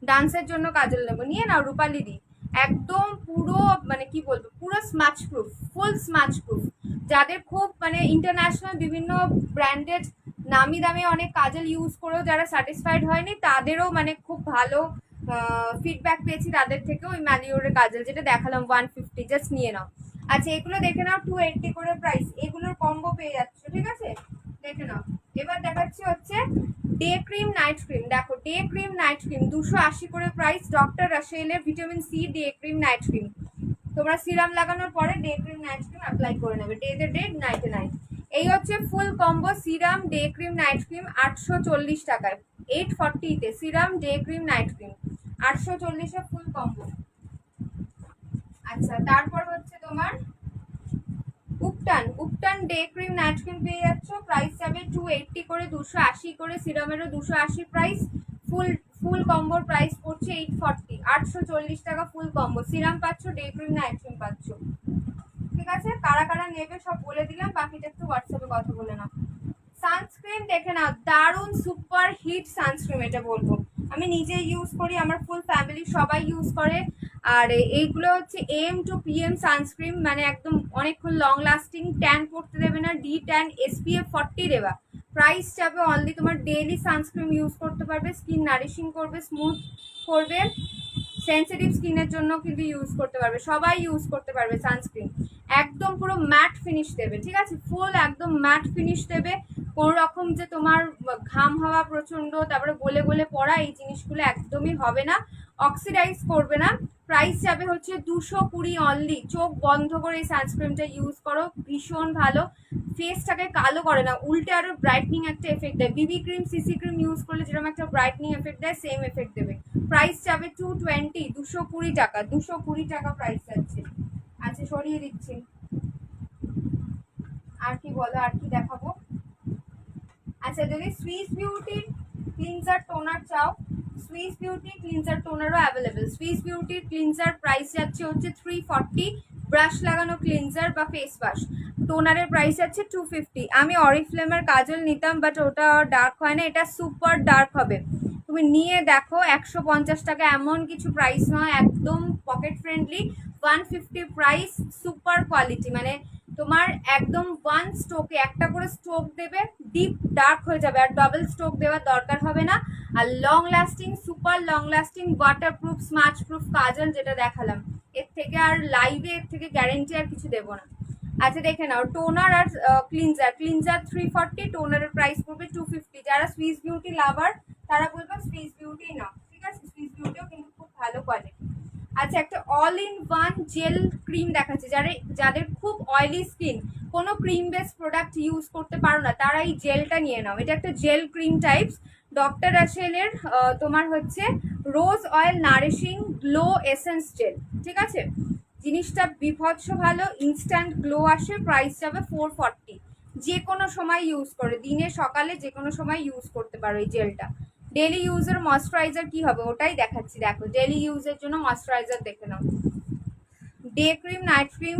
S1: ডান্সের জন্য কাজল নেবো, নিয়ে নাও রূপালি দি। একদম পুরো মানে কি বলবো, পুরো স্মাচ প্রুফ, ফুল স্মাচ প্রুফ। যাদের খুব মানে ইন্টারন্যাশনাল বিভিন্ন ব্র্যান্ডেড নামি দামি অনেক কাজল ইউজ করেও যারা স্যাটিসফাইড হয়নি, তাদেরও মানে খুব ভালো ফিডব্যাক পেয়েছি তাদের থেকেও। ওই ম্যালিওরের কাজল যেটা দেখালাম 150, জাস্ট নিয়ে নাও। আচ্ছা এগুলো দেখে নাও 280 করে প্রাইস, এগুলোর কম্বো পেয়ে যাচ্ছ, ঠিক আছে? দেখে নাও। এবার দেখাচ্ছি হচ্ছে ডে ক্রিম নাইট ক্রিম। দেখো ডে ক্রিম নাইট ক্রিম 280 করে প্রাইস, ডক্টর রাশেলের vitamin C day cream night cream. তোমরা সিরাম লাগানোর পরে day cream night cream apply করে নেবে, ডে ডে নাইটে নাইট। এই হচ্ছে full combo serum day cream night cream 840 টাকায়, 840-তে serum day cream night cream 840-এ ফুল কম্বো। আচ্ছা তারপর হচ্ছে তোমার উপটান ডে ক্রিম নাইট ক্রিম পেয়ে যাচ্ছ, প্রাইস যাবে 280 করে, 280 করে। সিরামেরও 280 প্রাইস, ফুল কম্বোর প্রাইস পড়ছে 840, 840 টাকা ফুল কম্বো। সিরাম পাচ্ছ, ডে ক্রিম নাইট ক্রিম পাচ্ছ, ঠিক আছে? কারা কারা নেবে সব বলে দিলাম, বাকিটা একটু হোয়াটসঅ্যাপে কথা বলে নাও। সানস্ক্রিন দেখে নাও, দারুণ সুপার হিট সানস্ক্রিন, এটা বলবো। আমি নিজে ইউজ করি, আমার ফুল ফ্যামিলি সবাই ইউজ করে। আর এইগুলো হচ্ছে AM টু PM সানস্ক্রিন, মানে একদম অনেকক্ষণ লং লাস্টিং, ট্যান পড়তে দেবে না, ডি ট্যান, SPF 40 দেবা। প্রাইস যাবে অনলি, তোমার ডেইলি সানস্ক্রিন ইউজ করতে পারবে, স্কিন নারিশিং করবে, স্মুথ করবে, সেন্সিটিভ স্কিনের জন্য কিন্তু ইউজ করতে পারবে, সবাই ইউজ করতে পারবে সানস্ক্রিন। একদম পুরো ম্যাট ফিনিশ দেবে, ঠিক আছে? ফুল একদম ম্যাট ফিনিশ দেবে, কোনো রকম যে তোমার ঘাম হাওয়া প্রচন্ড, তারপরে গলে গলে পড়া, এই জিনিসগুলো একদমই হবে না, অক্সিডাইজ করবে না। প্রাইস যাবে হচ্ছে 220 অনলি। চোখ বন্ধ করে এই সানস্ক্রিনটা ইউজ করো, ভীষণ ভালো, ফেসটাকে কালো করে না, উল্টে আরো ব্রাইটনিং একটা এফেক্ট দেয়। বিবি ক্রিম সিসি ক্রিম ইউজ করলে যেরকম একটা ব্রাইটনিং এফেক্ট দেয়, সেম এফেক্ট দেবে। প্রাইস যাবে 220, 220 টাকা, 220 টাকা প্রাইস যাচ্ছে। আচ্ছা সরিয়ে দিচ্ছি। আর কি বলো, আর কি দেখাবো? আচ্ছা যদি সুইস বিউটি ক্লিনজার টোনার চাও, সুইস বিউটি ক্লিনজার টোনারও অ্যাভেলেবেল। সুইস বিউটির ক্লিনজার প্রাইস যাচ্ছে হচ্ছে 340, ব্রাশ লাগানো ক্লিনজার বা ফেস ওয়াশ। টোনারের প্রাইস যাচ্ছে 250। আমি অরিফ্লেমের কাজল নিতাম, বাট ওটা ডার্ক হয় না, এটা সুপার ডার্ক হবে। তুমি নিয়ে দেখো, 150 টাকা এমন কিছু প্রাইস নয়, একদম pocket friendly. 150 price, super quality, মানে তোমার একদম ওয়ান স্ট্রোকে একটা করে স্ট্রোক দেবে, ডিপ ডার্ক হয়ে যাবে, আর ডাবল স্ট্রোক দেওয়ার দরকার হবে না। আর long lasting, super long lasting waterproof smudge proof kajal যেটা দেখালাম, এর থেকে আর লাইভে এর থেকে গ্যারেন্টি আর কিছু দেবো না। আচ্ছা দেখে নাও, টোনার আর ক্লিনজার 340, টোনারের প্রাইস পড়বে 250। যারা সুইস বিউটি লাভার তারা বলবে সুইস বিউটি নাও, ঠিক আছে? সুইস বিউটিও কিন্তু খুব ভালো কোয়ালিটি। আচ্ছা, একটা all in one jail cream দেখাচ্ছে, যাদের খুব অয়েলি স্কিন, কোনো ক্রিম বেস প্রোডাক্ট ইউজ করতে পারো না, তারা এই জেলটা নিয়ে নাও। এটা একটা জেল ক্রিম টাইপস, ডক্টর রাসেলের তোমার হচ্ছে rose oil nourishing glow essence gel, ঠিক আছে? জিনিসটা বিভৎস ভালো, ইনস্ট্যান্ট গ্লো আসে, প্রাইস যাবে 440। যে কোনো সময় ইউজ করে, দিনে সকালে যে কোনো সময় ইউজ করতে পারো এই জেলটা। ডেলি ইউজের ময়শ্চারাইজার কি হবে ওটাই দেখাচ্ছি, দেখো ডেলি ইউজের জন্য ময়শ্চারাইজার দেখে নাও। ডে ক্রিম, নাইট ক্রিম,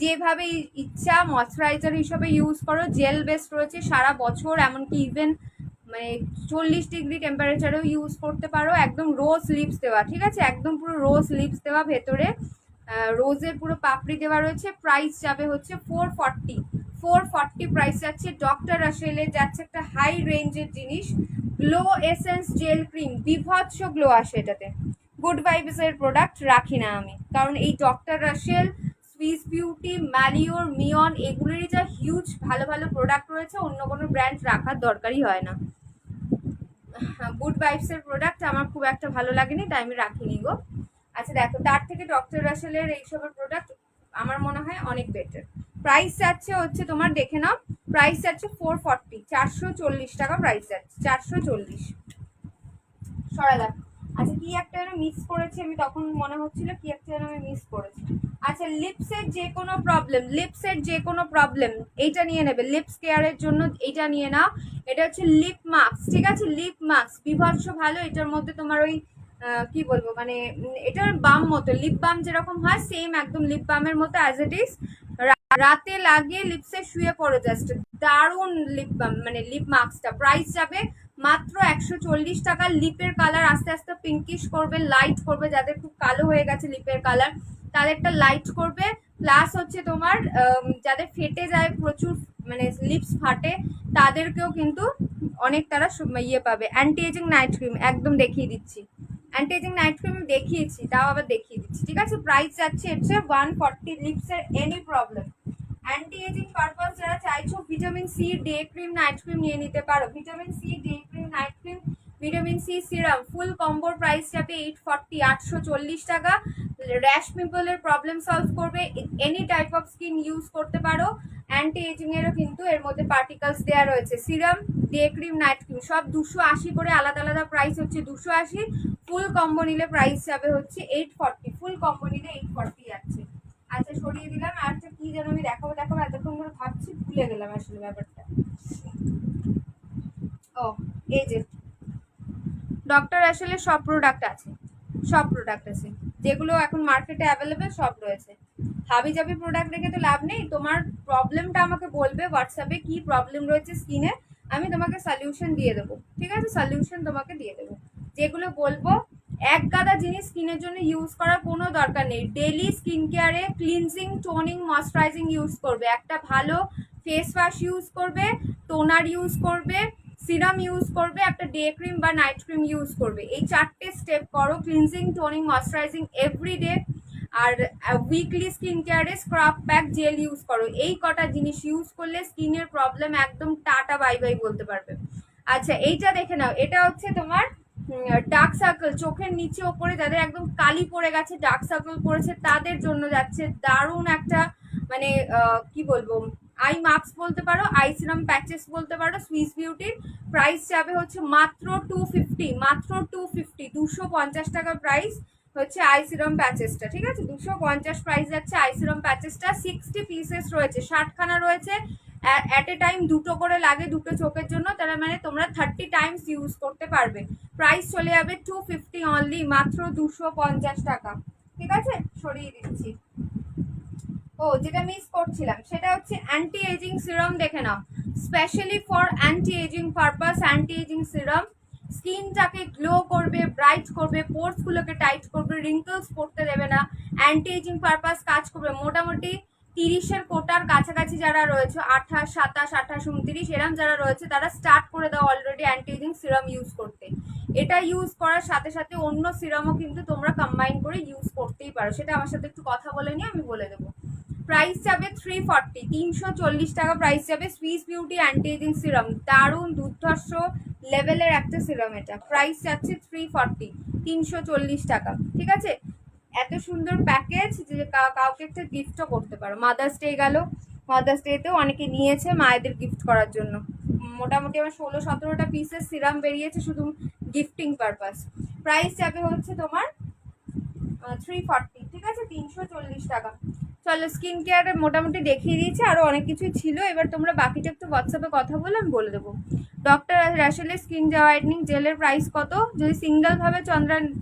S1: যেভাবে ইচ্ছা ময়শ্চারাইজার হিসেবে ইউজ করো। জেল বেসড রয়েছে সারা বছর, এমনকি ইভেন মানে 40 ডিগ্রি টেম্পারেচারেও ইউজ করতে পারো। একদম রোজ লিপস দেওয়া, ঠিক আছে? একদম পুরো রোজ লিপস দেওয়া, ভেতরে রোজের পুরো পাপড়ি দেওয়া রয়েছে। প্রাইস যাবে হচ্ছে 440 প্রাইস যাচ্ছে। ডক্টর রাসেলের যাচ্ছে একটা হাই রেঞ্জের জিনিস, গ্লো এসেন্স জেল ক্রিম, বিভৎস গ্লো আসে এটাতে। গুড ভাইবস এর প্রোডাক্ট রাখি না আমি, কারণ এই ডক্টর রাসেল, সুইস বিউটি, ম্যালিওর, মিয়ন এগুলোরই যা হিউজ ভালো ভালো প্রোডাক্ট রয়েছে, অন্য কোনো ব্র্যান্ড রাখার দরকারই হয় না। গুড ভাইবস এর প্রোডাক্ট আমার খুব একটা ভালো লাগেনি, তাই আমি রাখিনি গো। আচ্ছা দেখো, তার থেকে ডক্টর রাসেলের এইসবের প্রোডাক্ট আমার মনে হয় অনেক বেটার। প্রাইস যাচ্ছে হচ্ছে তোমার, দেখে নাও, প্রাইস যাচ্ছে 440, 440 টাকা প্রাইস যাচ্ছে, 440। সরালাম। আচ্ছা, কি একটা যেন মিস করেছি আমি, তখন মনে হচ্ছিল কি একটা যেন আমি মিস করেছি। আচ্ছা, লিপসের যে কোনো প্রবলেম এইটা নিয়ে নেবে, লিপস কেয়ারের জন্য এইটা নিয়ে নাও। এটা হচ্ছে লিপ মাস্ক, ঠিক আছে? লিপ মাস্ক বিভৎস ভালো। এটার মধ্যে তোমার ওই কি বলবো, মানে এটার বাম মতো, লিপ বাম যেরকম হয় সেম একদম লিপ বামের মতো অ্যাজ ইট ইজ। রাতে লাগিয়ে লিপসে শুয়ে পড়ো, জাস্ট দারুণ লিপ বাম, মানে লিপ মাস্কটা। প্রাইস যাবে মাত্র 140 টাকা। লিপের কালার আস্তে আস্তে পিঙ্কিশ করবে, লাইট করবে, যাদের খুব কালো হয়ে গেছে লিপের কালার তাদেরটা লাইট করবে। প্লাস হচ্ছে তোমার যাদের ফেটে যায় প্রচুর, মানে লিপস ফাটে, তাদেরকেও কিন্তু অনেক তারা ইয়ে পাবে। অ্যান্টি এজিং নাইট ক্রিম একদম দেখিয়ে দিচ্ছি, অ্যান্টি এজিং নাইট ক্রিম দেখিয়েছি, তাও আবার দেখিয়ে দিচ্ছি, ঠিক আছে? প্রাইস যাচ্ছে হচ্ছে 140। লিপসের any problem, anti ageing purpose যারা চাইছো, vitamin C day cream night cream নিয়ে নিতে পারো। Vitamin C day cream night cream, vitamin C serum, full কম্বোর প্রাইস যাবে 840, 840 টাকা। র্যাশ পিম্পলের প্রবলেম সলভ করবে, any type of skin use করতে পারো। অ্যান্টি এজিং এরও কিন্তু এর মধ্যে পার্টিকেলস দেওয়া রয়েছে। Serum, day cream, night cream সব 280 করে, আলাদা আলাদা প্রাইস হচ্ছে 280। ফুল কম্বো নিলে প্রাইস যাবে হচ্ছে 840, ফুল কম্বো নিলে 840 যাচ্ছে। আচ্ছা, সরিয়ে দিলাম। আচ্ছা, কি যেন আমি দেখাবো এতক্ষণ ধরে ভাবছি, ভুলে গেলাম আসলে ব্যাপারটা। ও, এই যে ডক্টর আসলে সব প্রোডাক্ট আছে, যেগুলো এখন মার্কেটে অ্যাভেলেবেল সব রয়েছে। হাবি জাবি প্রোডাক্ট রেখে তো লাভ নেই। তোমার প্রবলেমটা আমাকে বলবে হোয়াটসঅ্যাপে, কি প্রবলেম রয়েছে স্কিনে, আমি তোমাকে সলিউশন দিয়ে দেবো, ঠিক আছে? সলিউশন তোমাকে দিয়ে দেবো। যেগুলো বলবো, এক গাদা জিনিস স্কিনের জন্য ইউজ করার কোনো দরকার নেই। ডেলি স্কিন কেয়ারে ক্লিনজিং, টোনিং, ময়শ্চারাইজিং ইউজ করবে, একটা ভালো ফেস ওয়াশ ইউজ করবে, টোনার ইউজ করবে, সিরাম ইউজ করবে, একটা ডে ক্রিম বা নাইট ক্রিম ইউজ করবে। এই 4টে স্টেপ করো, ক্লিনজিং, টোনিং, ময়শ্চারাইজিং এভরিডে। আর উইকলি স্কিন কেয়ারে স্ক্রাব প্যাক জেল ইউজ করো। এই কটা জিনিস ইউজ করলে স্কিনের প্রবলেম একদম টাটা বাই বাই বলতে পারবে। আচ্ছা, এইটা দেখে নাও, এটা হচ্ছে তোমার ডার্ক সার্কেল, চোখের নিচে ওপরে যাদের একদম কালি পড়ে গেছে, ডার্ক সার্কেল পড়েছে, তাদের জন্য যাচ্ছে দারুণ একটা, মানে কি বলবো, আই মাস্ক বলতে পারো, আই সিরাম প্যাচেস বলতে পারো। সুইস বিউটির প্রাইস যাবে হচ্ছে মাত্র 250, মাত্র 250, 250 টাকা প্রাইস হচ্ছে আই সিরাম প্যাচেসটা, ঠিক আছে? 250 প্রাইস যাচ্ছে আই সিরাম প্যাচেসটা। 60 পিসেস রয়েছে, 60খানা রয়েছে। অ্যাট এ টাইম দুটো করে লাগে, দুটো চোখের জন্য, তারা মানে তোমরা 30 টাইমস ইউজ করতে পারবে। প্রাইস চলে যাবে 250 অনলি, মাত্র 250 টাকা, ঠিক আছে? সরিয়ে দিচ্ছি। ও, যেটা মিস করছিলাম সেটা হচ্ছে অ্যান্টি এজিং সিরাম, দেখে নাও, specially for anti ageing purpose. Anti ageing serum স্কিনটাকে গ্লো করবে, ব্রাইট করবে, পোর্স গুলোকে টাইট করবে, রিঙ্কলস পড়তে দেবে না, অ্যান্টি এজিং পারপাস কাজ করবে। মোটামুটি 30-এর কোটার কাছাকাছি যারা রয়েছে, 28, 27, 28, 29 এরম যারা রয়েছে, তারা স্টার্ট করে দাও already anti ageing serum use করতে। এটা ইউজ করার সাথে সাথে অন্য সিরামও কিন্তু তোমরা কম্বাইন করে ইউজ করতেই পারো, সেটা আমার সাথে একটু কথা বলে নিয়ে আমি বলে দেবো। প্রাইস যাবে 340, 340 টাকা প্রাইস যাবে। Swiss beauty anti ageing serum, দারুণ দুর্ধর্ষ লেভেলের একটা সিরাম, এটা প্রাইস যাচ্ছে 340, 340 টাকা। ঠিক আছে, এত সুন্দর প্যাকেজ যে কাউকে একটা গিফটও করতে পারো। মাদার্স ডে গেল, মাদার্স ডেতেও অনেকে নিয়েছে মায়েদের গিফট করার জন্য। মোটামুটি আমার 16-17টা পিসের সিরাম বেরিয়েছে শুধু গিফটিং পারপাস। প্রাইস যাবে হচ্ছে তোমার 340, ঠিক আছে, 340 টাকা। চলো স্কিন কেয়ারে মোটামুটি দেখিয়ে দিয়েছি, আরও অনেক কিছুই ছিল। এবার তোমরা বাকিটা একটু হোয়াটসঅ্যাপে কথা বলে আমি বলে দেবো। ডক্টর র্যাশেলের স্কিন হোয়াইটনিং জেলের প্রাইস কত? যদি সিঙ্গেলভাবে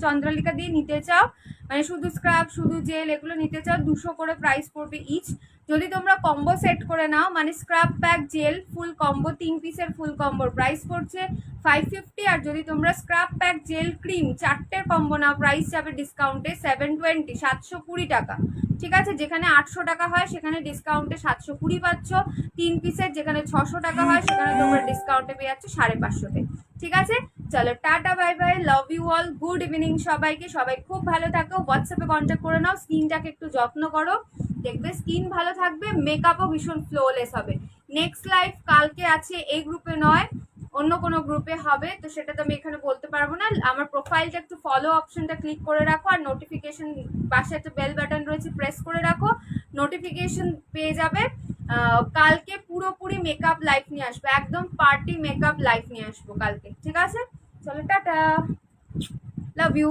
S1: চন্দ্রালিকা দিয়ে নিতে চাও, মানে শুধু স্ক্রাব শুধু জেল এগুলো নিতে চাও, 200 করে প্রাইস পড়বে ইচ। যদি তোমরা কম্বো সেট করে নাও, মানে scrub pack gel full combo 3 পিসের ফুল কম্বোর প্রাইস পড়ছে 550। আর যদি তোমরা স্ক্রাব প্যাক জেল ক্রিম 4টের কম্বো নাও, প্রাইস যাবে ডিসকাউন্টে 720, 720 টাকা। ঠিক আছে, যেখানে 800 টাকা হয় সেখানে ডিসকাউন্টে 720 পাচ্ছ। 3 পিসের যেখানে 600 টাকা হয় সেখানে তোমরা ডিসকাউন্টে পেয়ে যাচ্ছ 550-তে। ঠিক আছে, চলো টাটা bye bye, love you all, good evening সবাইকে। সবাই খুব ভালো থাকো, হোয়াটসঅ্যাপে কন্ট্যাক্ট করে নাও, স্কিনটাকে একটু যত্ন করো, দেখবে স্কিন ভালো থাকবে, মেকআপও ভীষণ ফ্লোলেস হবে। নেক্সট লাইভ কালকে আছে, এই গ্রুপে নয় অন্য কোনো গ্রুপে হবে, তো সেটা তো আমি এখানে বলতে পারবো না। আমার প্রোফাইলটা একটু ফলো অপশনটা ক্লিক করে রাখো, আর নোটিফিকেশন পাশে একটা বেল বাটন রয়েছে প্রেস করে রাখো, নোটিফিকেশন পেয়ে যাবে। কালকে পুরোপুরি মেকআপ লাইভ নিয়ে আসবো, একদম পার্টি মেকআপ লাইভ নিয়ে আসবো কালকে। ঠিক আছে, চলো টাটা, লাভ ইউ।